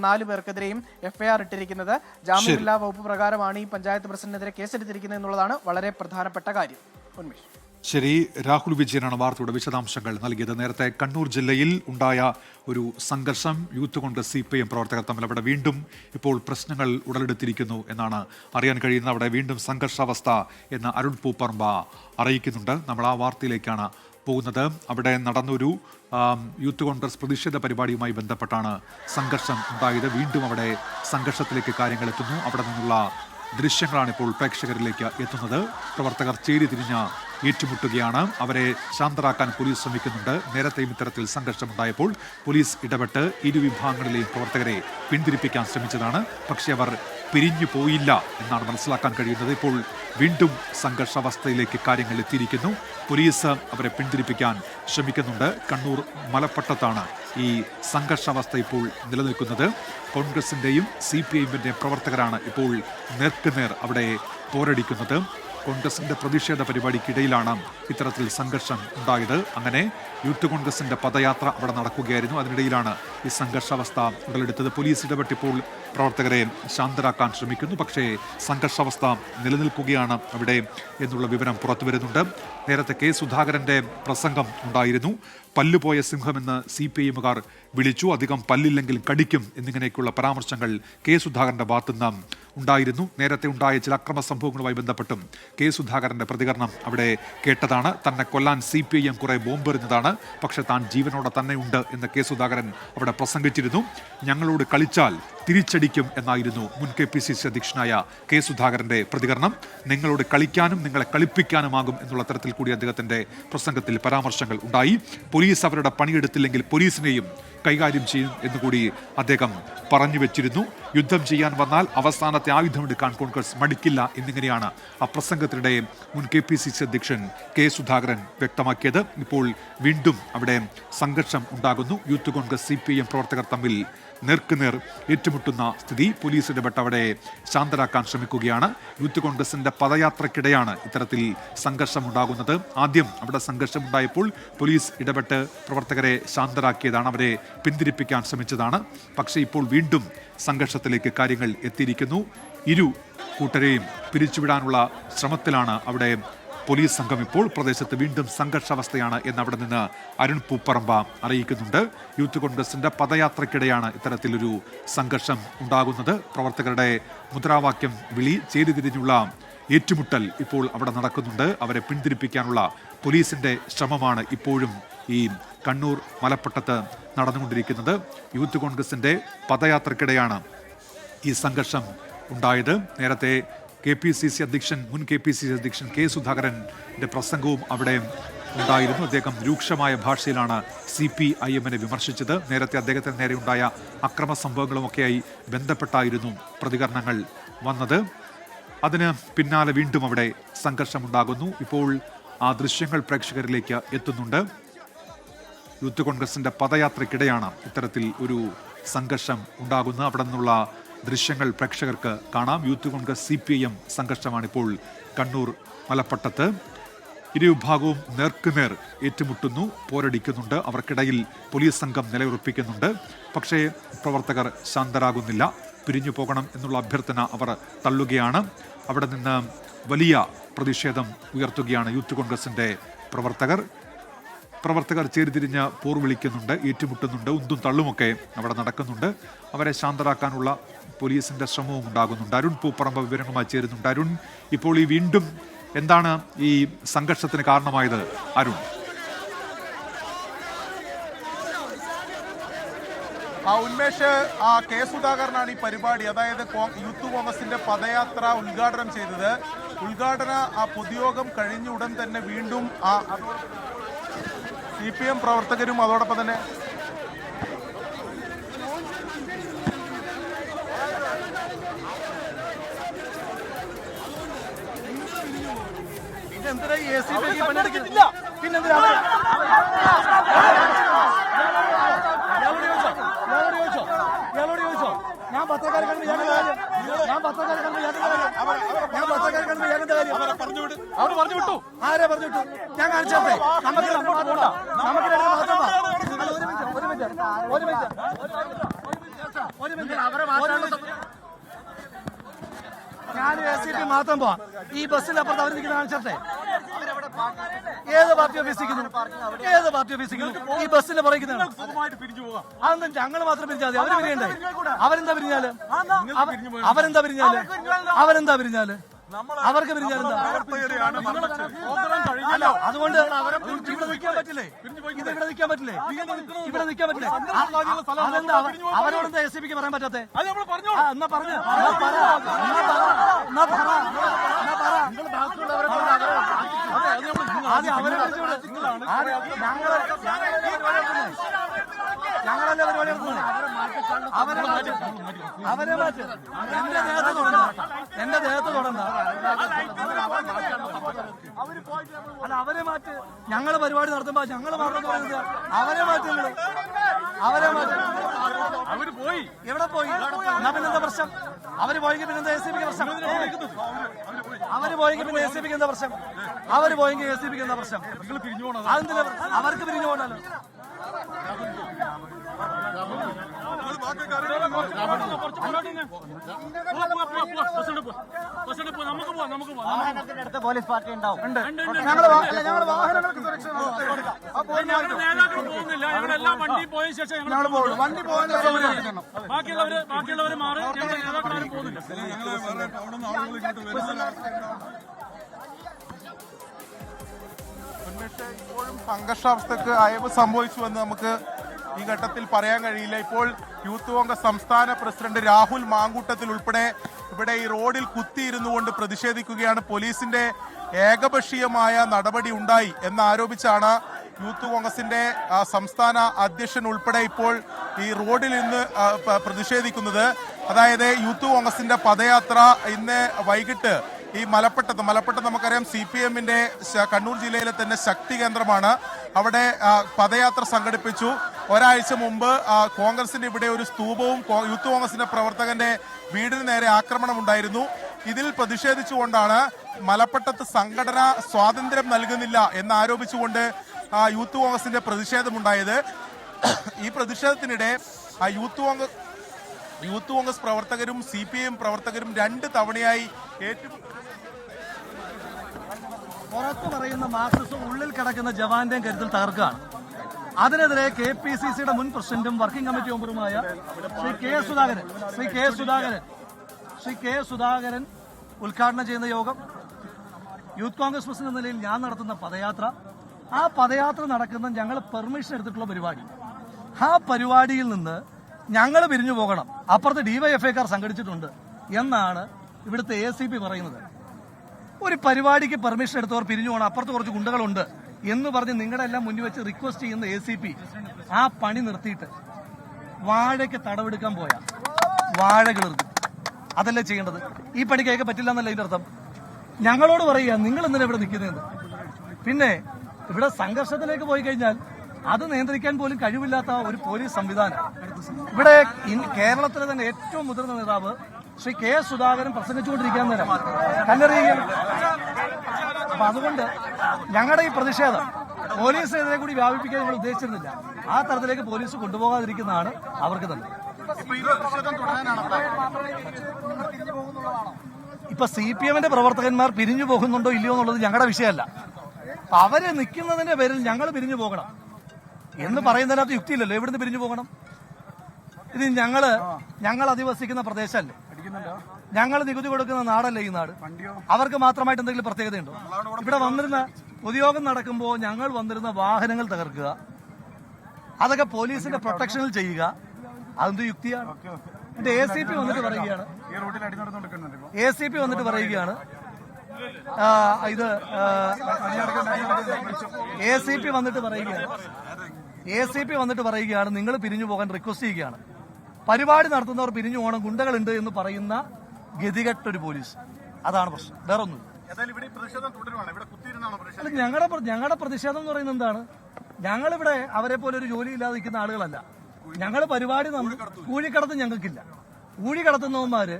4 പേർക്കെതിരെയും FIR ഇട്ടിരിക്കുന്നത്. ജാമ്യമില്ലാ വകുപ്പ് പ്രകാരമാണ് ഈ പഞ്ചായത്ത് പ്രസിഡന്റിനെതിരെ കേസെടുത്തിരിക്കുന്നത് എന്നുള്ളതാണ് വളരെ പ്രധാനപ്പെട്ട കാര്യം. ഉന്മേഷ്, ശരി. രാഹുൽ വിജയനാണ് വാർത്തയുടെ വിശദാംശങ്ങൾ നൽകിയത്. നേരത്തെ കണ്ണൂർ ജില്ലയിൽ ഉണ്ടായ ഒരു സംഘർഷം, യൂത്ത് കോൺഗ്രസ് CPM പ്രവർത്തകർ തമ്മിൽ അവിടെ വീണ്ടും ഇപ്പോൾ പ്രശ്നങ്ങൾ ഉടലെടുത്തിരിക്കുന്നു എന്നാണ് അറിയാൻ കഴിയുന്നത്. അവിടെ വീണ്ടും സംഘർഷാവസ്ഥ എന്ന് അരുൺ പൂപ്പറമ്പ അറിയിക്കുന്നുണ്ട്. നമ്മൾ ആ വാർത്തയിലേക്കാണ് പോകുന്നത്. അവിടെ നടന്നൊരു യൂത്ത് കോൺഗ്രസ് പ്രതിഷേധ പരിപാടിയുമായി ബന്ധപ്പെട്ടാണ് സംഘർഷം ഉണ്ടായത്. വീണ്ടും അവിടെ സംഘർഷത്തിലേക്ക് കാര്യങ്ങൾ എത്തുന്നു. അവിടെ നിന്നുള്ള ദൃശ്യങ്ങളാണ് ഇപ്പോൾ പ്രേക്ഷകരിലേക്ക് എത്തുന്നത്. പ്രവർത്തകർ ചേരിതിരിഞ്ഞ് ഏറ്റുമുട്ടുകയാണ്. അവരെ ശാന്തരാക്കാൻ പോലീസ് ശ്രമിക്കുന്നുണ്ട്. നേരത്തെയും ഇത്തരത്തിൽ സംഘർഷമുണ്ടായപ്പോൾ പോലീസ് ഇടപെട്ട് ഇരുവിഭാഗങ്ങളിലെയും പ്രവർത്തകരെ പിന്തിരിപ്പിക്കാൻ ശ്രമിച്ചതാണ്. പക്ഷേ അവർ പിരിഞ്ഞു പോയില്ല എന്നാണ് മനസ്സിലാക്കാൻ കഴിയുന്നത്. ഇപ്പോൾ വീണ്ടും സംഘർഷാവസ്ഥയിലേക്ക് കാര്യങ്ങൾ എത്തിയിരിക്കുന്നു. പോലീസ് അവരെ പിന്തിരിപ്പിക്കാൻ ശ്രമിക്കുന്നുണ്ട്. കണ്ണൂർ മലപ്പട്ടത്താണ് ഈ സംഘർഷാവസ്ഥ ഇപ്പോൾ നിലനിൽക്കുന്നത്. കോൺഗ്രസിന്റെയും CPIMന്റെയും പ്രവർത്തകരാണ് ഇപ്പോൾ നേർക്കുനേർ അവിടെ പോരടിക്കുന്നത്. കോൺഗ്രസിന്റെ പ്രതിഷേധ പരിപാടിക്കിടയിലാണ് ഇത്തരത്തിൽ സംഘർഷം ഉണ്ടായത്. അങ്ങനെ യൂത്ത് കോൺഗ്രസിന്റെ പദയാത്ര അവിടെ നടക്കുകയായിരുന്നു. അതിനിടയിലാണ് ഈ സംഘർഷാവസ്ഥ ഉടലെടുത്തത്. പോലീസ് ഇടപെട്ടിപ്പോൾ പ്രവർത്തകരെ ശാന്തരാക്കാൻ ശ്രമിക്കുന്നു. പക്ഷേ സംഘർഷാവസ്ഥ നിലനിൽക്കുകയാണ് അവിടെ എന്നുള്ള വിവരം പുറത്തു വരുന്നുണ്ട്. നേരത്തെ K സുധാകരന്റെ പ്രസംഗം ഉണ്ടായിരുന്നു. പല്ലുപോയ സിംഹമെന്ന് CPIMകാർ വിളിച്ചു. അധികം പല്ലില്ലെങ്കിൽ കടിക്കും എന്നിങ്ങനെയൊക്കെയുള്ള പരാമർശങ്ങൾ K സുധാകരന്റെ ഭാഗത്തുനിന്ന് ഉണ്ടായിരുന്നു. നേരത്തെ ഉണ്ടായ ചില അക്രമ സംഭവങ്ങളുമായി ബന്ധപ്പെട്ടും K സുധാകരന്റെ പ്രതികരണം അവിടെ കേട്ടതാണ്. തന്നെ കൊല്ലാൻ CPIM കുറെ ബോംബെറിഞ്ഞതാണ്, പക്ഷെ താൻ ജീവനോടെ തന്നെ ഉണ്ട് എന്ന് K സുധാകരൻ അവിടെ പ്രസംഗിച്ചിരുന്നു. ഞങ്ങളോട് കളിച്ചാൽ തിരിച്ചടിക്കും എന്നായിരുന്നു മുൻ KPCC അധ്യക്ഷനായ K സുധാകരന്റെ പ്രതികരണം. നിങ്ങളോട് കളിക്കാനും നിങ്ങളെ കളിപ്പിക്കാനുമാകും എന്നുള്ള തരത്തിൽ കൂടി അദ്ദേഹത്തിന്റെ പ്രസംഗത്തിൽ പരാമർശങ്ങൾ ഉണ്ടായി. പോലീസ് അവരുടെ പണിയെടുത്തില്ലെങ്കിൽ പോലീസിനെയും കൈകാര്യം ചെയ്യും എന്നുകൂടി അദ്ദേഹം പറഞ്ഞു വെച്ചിരുന്നു. യുദ്ധം ചെയ്യാൻ വന്നാൽ അവസാനത്തെ ആയുധമെടുക്കാൻ കോൺഗ്രസ് മടിക്കില്ല എന്നിങ്ങനെയാണ് ആ പ്രസംഗത്തിനിടെ മുൻ KPCC അധ്യക്ഷൻ K സുധാകരൻ വ്യക്തമാക്കിയത്. ഇപ്പോൾ വീണ്ടും അവിടെ സംഘർഷം ഉണ്ടാകുന്നു. യൂത്ത് കോൺഗ്രസ് CPIM പ്രവർത്തകർ തമ്മിൽ നേർക്കുനേർ ഏറ്റുമുട്ടുന്ന സ്ഥിതി. പോലീസ് ഇടപെട്ട് അവിടെ ശാന്തരാക്കാൻ ശ്രമിക്കുകയാണ്. യൂത്ത് കോൺഗ്രസിന്റെ പദയാത്രക്കിടെയാണ് ഇത്തരത്തിൽ സംഘർഷമുണ്ടാകുന്നത്. ആദ്യം അവിടെ സംഘർഷമുണ്ടായപ്പോൾ പോലീസ് ഇടപെട്ട് പ്രവർത്തകരെ ശാന്തരാക്കിയതാണ്, അവരെ പിന്തിരിപ്പിക്കാൻ ശ്രമിച്ചതാണ്. പക്ഷേ ഇപ്പോൾ വീണ്ടും സംഘർഷത്തിലേക്ക് കാര്യങ്ങൾ എത്തിയിരിക്കുന്നു. ഇരു കൂട്ടരെയും പിരിച്ചുവിടാനുള്ള ശ്രമത്തിലാണ് അവിടെ പോലീസ് സംഘം. ഇപ്പോൾ പ്രദേശത്ത് വീണ്ടും സംഘർഷാവസ്ഥയാണ് എന്ന് അവിടെ നിന്ന് അരുൺ പൂപ്പറമ്പ അറിയിക്കുന്നുണ്ട്. യൂത്ത് കോൺഗ്രസിന്റെ പദയാത്രക്കിടെയാണ് ഇത്തരത്തിലൊരു സംഘർഷം ഉണ്ടാകുന്നത്. പ്രവർത്തകരുടെ മുദ്രാവാക്യം വിളി, ചേരിതിരിഞ്ഞുള്ള ഏറ്റുമുട്ടൽ ഇപ്പോൾ അവിടെ നടക്കുന്നുണ്ട്. അവരെ പിന്തിരിപ്പിക്കാനുള്ള പോലീസിന്റെ ശ്രമമാണ് ഇപ്പോഴും ഈ കണ്ണൂർ മലപ്പട്ടത്ത് നടന്നുകൊണ്ടിരിക്കുന്നത്. യൂത്ത് കോൺഗ്രസിന്റെ പദയാത്രക്കിടെയാണ് ഈ സംഘർഷം ഉണ്ടായത്. നേരത്തെ മുൻ കെ പി സി സി അധ്യക്ഷൻ കെ സുധാകരന്റെ പ്രസംഗവും അവിടെ ഉണ്ടായിരുന്നു. അദ്ദേഹം രൂക്ഷമായ ഭാഷയിലാണ് CPIM-നെ വിമർശിച്ചത്. നേരത്തെ അദ്ദേഹത്തിന് നേരെയുണ്ടായ അക്രമ സംഭവങ്ങളുമൊക്കെയായി ബന്ധപ്പെട്ടായിരുന്നു പ്രതികരണങ്ങൾ വന്നത്. അതിന് പിന്നാലെ വീണ്ടും അവിടെ സംഘർഷമുണ്ടാകുന്നു. ഇപ്പോൾ ആ ദൃശ്യങ്ങൾ പ്രേക്ഷകരിലേക്ക് എത്തുന്നുണ്ട്. യൂത്ത് കോൺഗ്രസിന്റെ പദയാത്രയ്ക്കിടെയാണ് ഇത്തരത്തിൽ ഒരു സംഘർഷം ഉണ്ടാകുന്നത്. അവിടെ നിന്നുള്ള ദൃശ്യങ്ങൾ പ്രേക്ഷകർക്ക് കാണാം. യൂത്ത് കോൺഗ്രസ് CPIM സംഘർഷമാണിപ്പോൾ കണ്ണൂർ മലപ്പട്ടത്ത്. ഇരുവിഭാഗവും നേർക്കുനേർ ഏറ്റുമുട്ടുന്നു, പോരടിക്കുന്നുണ്ട്. അവർക്കിടയിൽ പോലീസ് സംഘം നിലയുറപ്പിക്കുന്നുണ്ട്. പക്ഷേ പ്രവർത്തകർ ശാന്തരാകുന്നില്ല. പിരിഞ്ഞു പോകണം എന്നുള്ള അഭ്യർത്ഥന അവർ തള്ളുകയാണ്. അവിടെ നിന്ന് വലിയ പ്രതിഷേധം ഉയർത്തുകയാണ് യൂത്ത് കോൺഗ്രസിന്റെ പ്രവർത്തകർ ചേരിതിരിഞ്ഞ് പോർ വിളിക്കുന്നുണ്ട്, ഏറ്റുമുട്ടുന്നുണ്ട്. ഉന്തും തള്ളുമൊക്കെ അവിടെ നടക്കുന്നുണ്ട്. അവരെ ശാന്തരാക്കാനുള്ള പോലീസിന്റെ ശ്രമവും ഉണ്ടാകുന്നുണ്ട്. അരുൺ പൂപ്പറമ്പ് വിവരങ്ങളുമായി ചേരുന്നുണ്ട്. അരുൺ, ഇപ്പോൾ ഈ വീണ്ടും എന്താണ് ഈ സംഘർഷത്തിന് കാരണമായത്? അരുൺ, ഉന്മേഷ്, കെ സുധാകരനാണ് ഈ പരിപാടി, അതായത് യൂത്ത് കോൺഗ്രസിന്റെ പദയാത്ര ഉദ്ഘാടനം ചെയ്തത്. ഉദ്ഘാടന പൊതുയോഗം കഴിഞ്ഞ ഉടൻ തന്നെ വീണ്ടും CPM പ്രവർത്തകരും അതോടൊപ്പം തന്നെ ആരെ പറഞ്ഞു വിട്ടു? ഞാൻ കാണിച്ചേ. ഞാൻ ACP മാത്രം പോവാം. ഈ ബസ്സിനപ്പുറത്ത് അവർ നിൽക്കുന്ന കാണിച്ചേ. ഏത് പാർട്ടി ഓഫീസിക്കുന്നു? ഈ ബസ്സിന്റെ പുറകിൽ അതൊന്നും ഞങ്ങൾ മാത്രം പിരിഞ്ഞാൽ മതി. അവര് പിരിയണ്ടേ? അവരെന്താ പിരിഞ്ഞാല്? അവർക്ക് പിരിഞ്ഞാലെന്താ? അല്ല, അതുകൊണ്ട് ഇവിടെ നിൽക്കാൻ പറ്റില്ലേ? അതെന്താ അവരോടെന്താ SCPക്ക് പറയാൻ പറ്റാത്തെ? എന്നാ പറഞ്ഞു. ഞങ്ങളല്ലേ പരിപാടി നടത്തുന്നത്? അവരെ മാറ്റ്. എന്റെ ദേഹത്ത് തൊടണ്ട. അല്ല, അവരെ മാറ്റ്. ഞങ്ങള് പരിപാടി നടത്തുമ്പോ ഞങ്ങള് മാത്രം പറയുന്നത് അവരെ മാറ്റുന്നത്. അവര് പോയി. എവിടെ പോയി? എന്നാ പിന്നെന്താ പ്രശ്നം? അവര് പോയെങ്കിൽ പിന്നെന്താ SCPക്ക് പ്രശ്നം? അവര് പോയെങ്കിൽ പിന്നെ SCPക്ക് എന്താ പ്രശ്നം? അതെന്തിനാ? അവർക്ക് പിരിഞ്ഞു പോകണല്ലോ. പോലീസ് പാർട്ടി ഉണ്ടാവും. ഞങ്ങൾ വാഹനങ്ങൾക്ക് സുരക്ഷ വണ്ടി പോകാൻ ബാക്കിയുള്ളവര് മാറി. ഇപ്പോഴും സംഘർഷാവസ്ഥക്ക് അയവ് സംഭവിച്ചുവെന്ന് നമുക്ക് ഈ ഘട്ടത്തിൽ പറയാൻ കഴിയില്ല. ഇപ്പോൾ യൂത്ത് കോൺഗ്രസ് സംസ്ഥാന പ്രസിഡന്റ് രാഹുൽ മാങ്കൂട്ടത്തിൽ ഉൾപ്പെടെ ഇവിടെ ഈ റോഡിൽ കുത്തിയിരുന്നു കൊണ്ട് പ്രതിഷേധിക്കുകയാണ്. പോലീസിന്റെ ഏകപക്ഷീയമായ നടപടി ഉണ്ടായി എന്നാരോപിച്ചാണ് യൂത്ത് കോൺഗ്രസിന്റെ സംസ്ഥാന അധ്യക്ഷൻ ഉൾപ്പെടെ ഇപ്പോൾ ഈ റോഡിൽ നിന്ന് പ്രതിഷേധിക്കുന്നത്. അതായത് യൂത്ത് കോൺഗ്രസിന്റെ പദയാത്ര ഇന്ന് വൈകിട്ട് ഈ മലപ്പട്ടത്ത് നമുക്കറിയാം CPM-ന്റെ കണ്ണൂർ ജില്ലയിലെ തന്നെ ശക്തി കേന്ദ്രമാണ്. അവിടെ പദയാത്ര സംഘടിപ്പിച്ചു. ഒരാഴ്ച മുമ്പ് കോൺഗ്രസിന്റെ ഇവിടെ ഒരു സ്തൂപവും യൂത്ത് കോൺഗ്രസിന്റെ പ്രവർത്തകന്റെ വീടിന് നേരെ ആക്രമണം ഉണ്ടായിരുന്നു. ഇതിൽ പ്രതിഷേധിച്ചുകൊണ്ടാണ് മലപ്പട്ടത്ത് സംഘടന സ്വാതന്ത്ര്യം നൽകുന്നില്ല എന്നാരോപിച്ചുകൊണ്ട് യൂത്ത് കോൺഗ്രസിന്റെ പ്രതിഷേധമുണ്ടായത്. ഈ പ്രതിഷേധത്തിനിടെ യൂത്ത് കോൺഗ്രസ് പ്രവർത്തകരും CPM പ്രവർത്തകരും 2 തവണയായി പുറത്തു പറയുന്ന മാർക്സിസം ഉള്ളിൽ കിടക്കുന്ന ജവാന്റെയും കരുത്തിൽ തകർക്കുകയാണ്. അതിനെതിരെ KPCCയുടെ മുൻ പ്രസിഡന്റും വർക്കിംഗ് കമ്മിറ്റി മെമ്പറുമായ ശ്രീ കെ സുധാകരൻ ഉദ്ഘാടനം ചെയ്യുന്ന യോഗം, യൂത്ത് കോൺഗ്രസ് പ്രസിഡന്റ് എന്ന നിലയിൽ ഞാൻ നടത്തുന്ന പദയാത്ര, ആ പദയാത്ര നടക്കുന്ന ഞങ്ങൾ പെർമിഷൻ എടുത്തിട്ടുള്ള പരിപാടി, ആ പരിപാടിയിൽ നിന്ന് ഞങ്ങൾ പിരിഞ്ഞു പോകണം, അപ്പുറത്ത് ഡിവൈഎഫ്ഐക്കാർ സംഘടിച്ചിട്ടുണ്ട് എന്നാണ് ഇവിടുത്തെ ACP പറയുന്നത്. ഒരു പരിപാടിക്ക് പെർമിഷൻ എടുത്തവർ പിരിഞ്ഞു പോകണം, അപ്പുറത്ത് കുറച്ച് ഗുണ്ടകളുണ്ട് എന്ന് പറഞ്ഞ് നിങ്ങളുടെ എല്ലാം മുന്നിൽ വെച്ച് റിക്വസ്റ്റ് ചെയ്യുന്ന ACP ആ പണി നിർത്തിയിട്ട് വാഴയ്ക്ക് തടവെടുക്കാൻ പോയാ വാഴ കിളിർക്കും. അതല്ലേ ചെയ്യേണ്ടത്? ഈ പണിക്കൊക്കെ പറ്റില്ല എന്നല്ല ഇതിന്റെ അർത്ഥം. ഞങ്ങളോട് പറയുക നിങ്ങൾ എന്തിനാ ഇവിടെ നിൽക്കുന്നതെന്ന്. പിന്നെ ഇവിടെ സംഘർഷത്തിലേക്ക് പോയി കഴിഞ്ഞാൽ അത് നിയന്ത്രിക്കാൻ പോലും കഴിവില്ലാത്ത ഒരു പോലീസ് സംവിധാനം ഇവിടെ കേരളത്തിലെ തന്നെ ഏറ്റവും മുതിർന്ന നേതാവ് ശ്രീ K. സുധാകരൻ പ്രസംഗിച്ചുകൊണ്ടിരിക്കാൻ നേരം കല്ലെറിയുകയാണ്. അപ്പൊ അതുകൊണ്ട് ഞങ്ങളുടെ ഈ പ്രതിഷേധം പോലീസിനെതിരെ കൂടി വ്യാപിപ്പിക്കാൻ നമ്മൾ ഉദ്ദേശിച്ചിരുന്നില്ല. ആ തരത്തിലേക്ക് പോലീസ് കൊണ്ടുപോകാതിരിക്കുന്നതാണ് അവർക്ക് തന്നെ. ഇപ്പൊ CPM-ന്റെ പ്രവർത്തകന്മാർ പിരിഞ്ഞു പോകുന്നുണ്ടോ ഇല്ലയോ എന്നുള്ളത് ഞങ്ങളുടെ വിഷയമല്ല. അപ്പൊ അവര് നിൽക്കുന്നതിന്റെ പേരിൽ ഞങ്ങൾ പിരിഞ്ഞു പോകണം എന്ന് പറയുന്നതിനകത്ത് യുക്തിയില്ലല്ലോ. എവിടുന്ന് പിരിഞ്ഞു പോകണം? ഇത് ഞങ്ങൾ അധിവസിക്കുന്ന പ്രദേശമല്ലേ, ഞങ്ങൾ നികുതി കൊടുക്കുന്ന നാടല്ലേ ഈ നാട്. അവർക്ക് മാത്രമായിട്ട് എന്തെങ്കിലും പ്രത്യേകതയുണ്ടോ? ഇവിടെ വന്നിരുന്ന പൊതുയോഗം നടക്കുമ്പോൾ ഞങ്ങൾ വന്നിരുന്ന വാഹനങ്ങൾ തകർക്കുക, അതൊക്കെ പോലീസിന്റെ പ്രൊട്ടക്ഷനിൽ ചെയ്യുക, അതെന്ത് യുക്തിയാണ്? എന്റെ ACP വന്നിട്ട് പറയുകയാണ് ഇത് ACP വന്നിട്ട് പറയുകയാണ് നിങ്ങൾ പിരിഞ്ഞു പോകാൻ റിക്വസ്റ്റ് ചെയ്യുകയാണ്. പരിപാടി നടത്തുന്നവർ പിരിഞ്ഞു പോകണം, ഗുണ്ടകളുണ്ട് എന്ന് പറയുന്ന ഗതികെട്ടൊരു പോലീസ്. അതാണ് പ്രശ്നം, വേറെ ഒന്നും. ഞങ്ങളുടെ പ്രതിഷേധം എന്ന് പറയുന്നത് എന്താണ്? ഞങ്ങളിവിടെ അവരെ പോലെ ഒരു ജോലി ഇല്ലാതെ നിൽക്കുന്ന ആളുകളല്ല. ഞങ്ങൾ പരിപാടി കൂലിക്കടത്ത് ഞങ്ങൾക്കില്ല. കൂലി കടത്തുന്നവന്മാര്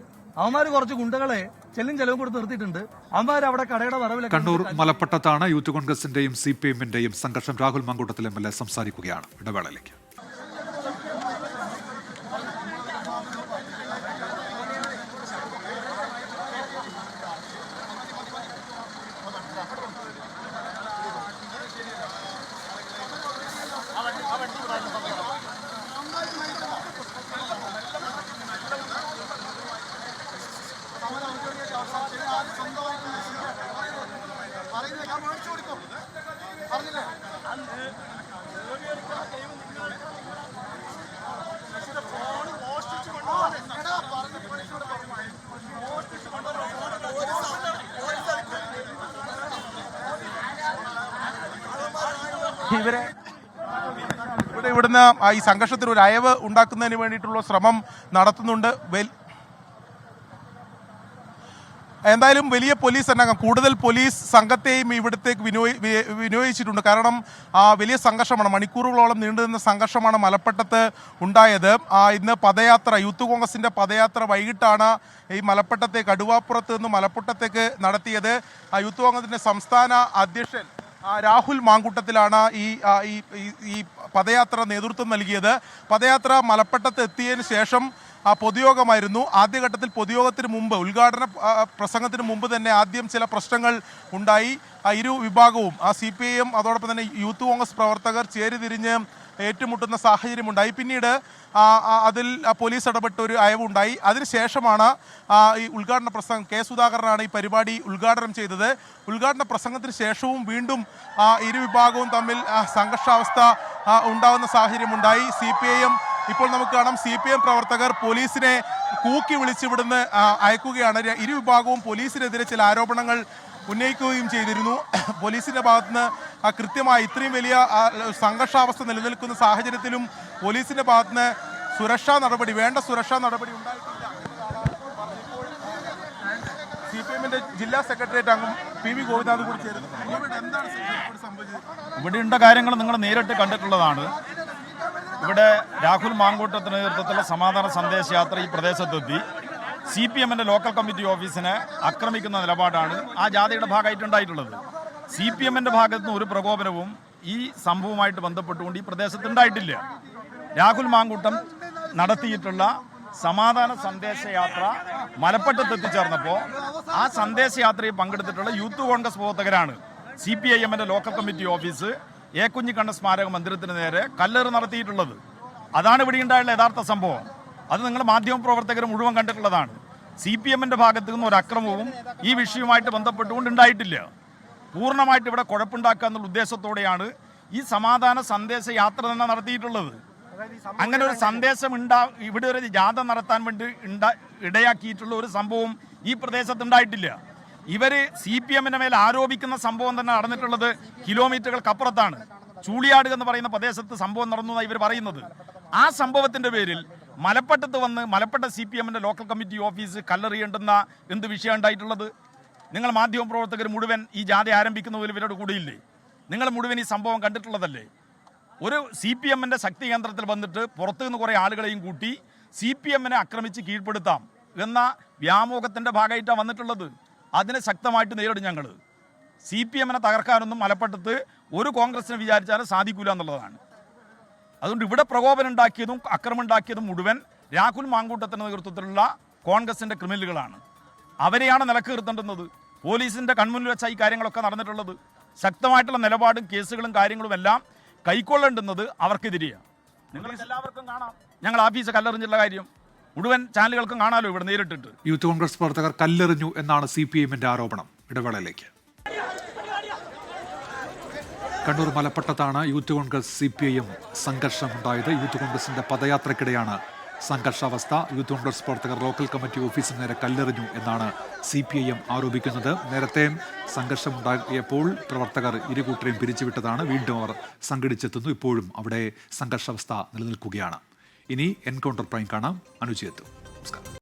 കുറച്ച് ഗുണ്ടകളെ ചെലവും കൊടുത്ത് നിർത്തിയിട്ടുണ്ട്. അവന്മാർ അവിടെ കടയുടെ വരവിൽ. കണ്ണൂർ മലപ്പട്ടത്താണ് യൂത്ത് കോൺഗ്രസിന്റെയും CPM-ന്റെയും സംഘർഷം. രാഹുൽ മാങ്കൂട്ടത്തിൽ MLA സംസാരിക്കുകയാണ്. ഇടവേളയിലേക്ക്. ഇവിടുന്ന് ഈ സംഘർഷത്തിന് ഒരു അയവ് ഉണ്ടാക്കുന്നതിന് വേണ്ടിയിട്ടുള്ള ശ്രമം നടത്തുന്നുണ്ട്. എന്തായാലും വലിയ പോലീസ് സന്നാഹം, കൂടുതൽ പോലീസ് സംഘത്തെയും ഇവിടത്തേക്ക് വിനിയോഗിച്ചിട്ടുണ്ട്. കാരണം വലിയ സംഘർഷമാണ്, മണിക്കൂറുകളോളം നീണ്ടുനിന്ന സംഘർഷമാണ് മലപ്പട്ടത്ത് ഉണ്ടായത്. ഇന്ന് പദയാത്ര, യൂത്ത് കോൺഗ്രസിൻ്റെ പദയാത്ര വൈകിട്ടാണ് ഈ മലപ്പട്ടത്തേക്ക്, കടുവാപ്പുറത്ത് നിന്ന് മലപ്പട്ടത്തേക്ക് നടത്തിയത്. യൂത്ത് കോൺഗ്രസിൻ്റെ സംസ്ഥാന അധ്യക്ഷൻ രാഹുൽ മാങ്കൂട്ടത്തിലാണ് ഈ പദയാത്ര നേതൃത്വം നൽകിയത്. പദയാത്ര മലപ്പട്ടത്ത് എത്തിയതിന് ശേഷം പൊതുയോഗമായിരുന്നു. ആദ്യഘട്ടത്തിൽ പൊതുയോഗത്തിന് മുമ്പ്, ഉദ്ഘാടന പ്രസംഗത്തിന് മുമ്പ് തന്നെ ആദ്യം ചില പ്രശ്നങ്ങൾ ഉണ്ടായി. ഇരു വിഭാഗവും CPIM അതോടൊപ്പം തന്നെ യൂത്ത് കോൺഗ്രസ് പ്രവർത്തകർ ചേരിതിരിഞ്ഞ് ഏറ്റുമുട്ടുന്ന സാഹചര്യമുണ്ടായി. പിന്നീട് അതിൽ പോലീസ് ഇടപെട്ട് ഒരു അയവുണ്ടായി. അതിനുശേഷമാണ് ഈ ഉദ്ഘാടന പ്രസംഗം, K. സുധാകരനാണ് ഈ പരിപാടി ഉദ്ഘാടനം ചെയ്തത്. ഉദ്ഘാടന പ്രസംഗത്തിന് ശേഷവും വീണ്ടും ഇരുവിഭാഗവും തമ്മിൽ സംഘർഷാവസ്ഥ ഉണ്ടാകുന്ന സാഹചര്യമുണ്ടായി. CPIM ഇപ്പോൾ നമുക്ക് കാണാം, CPM പ്രവർത്തകർ പോലീസിനെ കൂക്കി വിളിച്ചിവിടുന്ന് അയക്കുകയാണ്. ഇരുവിഭാഗവും പോലീസിനെതിരെ ചില ആരോപണങ്ങൾ ഉന്നയിക്കുകയും ചെയ്തിരുന്നു. പോലീസിന്റെ ഭാഗത്തുനിന്ന് കൃത്യമായി ഇത്രയും വലിയ സംഘർഷാവസ്ഥ നിലനിൽക്കുന്ന സാഹചര്യത്തിലും പോലീസിന്റെ ഭാഗത്തുനിന്ന് വേണ്ട സുരക്ഷാ നടപടി ഉണ്ടായിട്ടില്ല. CPM-ന്റെ ജില്ലാ സെക്രട്ടേറിയറ്റ് അംഗം PV ഗോപിനാഥ് കൂടി ചേരുന്നു. ഇവിടെയുള്ള കാര്യങ്ങൾ നിങ്ങൾ നേരിട്ട് കണ്ടിട്ടുള്ളതാണ്. ഇവിടെ രാഹുൽ മാങ്കൂട്ടത്തിന്റെ നേതൃത്വത്തിലുള്ള സമാധാന സന്ദേശയാത്ര ഈ പ്രദേശത്തെത്തി CPM-ന്റെ ലോക്കൽ കമ്മിറ്റി ഓഫീസിനെ ആക്രമിക്കുന്ന നിലപാടാണ് ആ ജാഥയുടെ ഭാഗമായിട്ടുണ്ടായിട്ടുള്ളത്. CPM-ന്റെ ഭാഗത്തുനിന്ന് ഒരു പ്രകോപനവും ഈ സംഭവവുമായിട്ട് ബന്ധപ്പെട്ടുകൊണ്ട് ഈ പ്രദേശത്ത് ഉണ്ടായിട്ടില്ല. രാഹുൽ മാങ്കൂട്ടം നടത്തിയിട്ടുള്ള സമാധാന സന്ദേശയാത്ര മലപ്പട്ടത്ത് എത്തിച്ചേർന്നപ്പോൾ ആ സന്ദേശയാത്രയിൽ പങ്കെടുത്തിട്ടുള്ള യൂത്ത് കോൺഗ്രസ് പ്രവർത്തകരാണ് CPIM-ന്റെ local committee office A. Kunhikkanna സ്മാരക മന്ദിരത്തിന് നേരെ കല്ലേറ് നടത്തിയിട്ടുള്ളത്. അതാണ് ഇവിടെ ഉണ്ടായുള്ള യഥാർത്ഥ സംഭവം. അത് നിങ്ങൾ മാധ്യമപ്രവർത്തകർ മുഴുവൻ കണ്ടിട്ടുള്ളതാണ്. CPM-ന്റെ ഭാഗത്തു നിന്ന് ഒരു അക്രമവും ഈ വിഷയവുമായിട്ട് ബന്ധപ്പെട്ടുകൊണ്ട് ഉണ്ടായിട്ടില്ല. പൂർണ്ണമായിട്ട് ഇവിടെ കുഴപ്പമുണ്ടാക്കുക എന്നുള്ള ഉദ്ദേശത്തോടെയാണ് ഈ സമാധാന സന്ദേശ യാത്ര തന്നെ നടത്തിയിട്ടുള്ളത്. അങ്ങനെ ഒരു സന്ദേശം ഇവിടെ ഒരു ജാഥ നടത്താൻ വേണ്ടി ഇടയാക്കിയിട്ടുള്ള ഒരു സംഭവം ഈ പ്രദേശത്ത് ഉണ്ടായിട്ടില്ല. ഇവര് CPM-ന്റെ മേൽ ആരോപിക്കുന്ന സംഭവം തന്നെ നടന്നിട്ടുള്ളത് കിലോമീറ്ററുകൾക്കപ്പുറത്താണ്. ചൂളിയാട് എന്ന് പറയുന്ന പ്രദേശത്ത് സംഭവം നടന്നു എന്നാണ് ഇവർ പറയുന്നത്. ആ സംഭവത്തിന്റെ പേരിൽ മലപ്പട്ടത്ത് വന്ന് മലപ്പട്ട CPM-ന്റെ ലോക്കൽ കമ്മിറ്റി ഓഫീസ് കല്ലെറിയേണ്ടുന്ന എന്ത് വിഷയം ഉണ്ടായിട്ടുള്ളത്? നിങ്ങൾ മാധ്യമ പ്രവർത്തകർ മുഴുവൻ ഈ ജാഥ ആരംഭിക്കുന്നതിൽ ഇവരോട് കൂടിയില്ലേ? നിങ്ങൾ മുഴുവൻ ഈ സംഭവം കണ്ടിട്ടുള്ളതല്ലേ? ഒരു CPM-ന്റെ ശക്തി കേന്ദ്രത്തിൽ വന്നിട്ട് പുറത്തുനിന്ന് കുറേ ആളുകളെയും കൂട്ടി CPM-നെ ആക്രമിച്ച് കീഴ്പ്പെടുത്താം എന്ന വ്യാമോഹത്തിന്റെ ഭാഗമായിട്ടാണ് വന്നിട്ടുള്ളത്. അതിനെ ശക്തമായിട്ട് നേരിടും ഞങ്ങൾ. CPM-നെ തകർക്കാനൊന്നും മലപ്പട്ടത്ത് ഒരു കോൺഗ്രസിനെ വിചാരിച്ചാലും സാധിക്കില്ല എന്നുള്ളതാണ്. അതുകൊണ്ട് ഇവിടെ പ്രകോപനം ഉണ്ടാക്കിയതും അക്രമം ഉണ്ടാക്കിയതും മുഴുവൻ രാഹുൽ മാങ്കൂട്ടത്തിന്റെ നേതൃത്വത്തിലുള്ള കോൺഗ്രസിന്റെ ക്രിമിനലുകളാണ്. അവരെയാണ് നിലക്ക് നിർത്തേണ്ടുന്നത്. പോലീസിന്റെ കൺമുന്നിൽ വെച്ച ഈ കാര്യങ്ങളൊക്കെ നടന്നിട്ടുള്ളത്. ശക്തമായിട്ടുള്ള നിലപാടും കേസുകളും കാര്യങ്ങളും എല്ലാം കൈക്കൊള്ളേണ്ടുന്നത് അവർക്കെതിരെയാണ്. നിങ്ങൾക്ക് എല്ലാവർക്കും കാണാം ഞങ്ങൾ ആഫീസ് കല്ലെറിഞ്ഞുള്ള കാര്യം. മുഴുവൻ ചാനലുകൾക്കും കാണാലോ ഇവിടെ നേരിട്ടിട്ട്. യൂത്ത് കോൺഗ്രസ് പ്രവർത്തകർ കല്ലെറിഞ്ഞു എന്നാണ് CPM-ന്റെ ആരോപണം. ഇടവേളയിലേക്ക്. കണ്ണൂർ മലപ്പട്ടത്താണ് യൂത്ത് കോൺഗ്രസ് CPIM സംഘർഷമുണ്ടായത്. യൂത്ത് കോൺഗ്രസിന്റെ പദയാത്രയ്ക്കിടെയാണ് സംഘർഷാവസ്ഥ. യൂത്ത് കോൺഗ്രസ് പ്രവർത്തകർ ലോക്കൽ കമ്മിറ്റി ഓഫീസിന് നേരെ കല്ലെറിഞ്ഞു എന്നാണ് CPIM ആരോപിക്കുന്നത്. നേരത്തെ സംഘർഷമുണ്ടായപ്പോൾ പ്രവർത്തകർ ഇരുകൂട്ടരെയും പിരിച്ചുവിട്ടതാണ്. വീണ്ടും അവർ സംഘടിച്ചെത്തുന്നു. ഇപ്പോഴും അവിടെ സംഘർഷാവസ്ഥ നിലനിൽക്കുകയാണ്. ഇനി എൻകൗണ്ടർ പ്രൈം കാണാം. അനുജി എത്തും. നമസ്കാരം.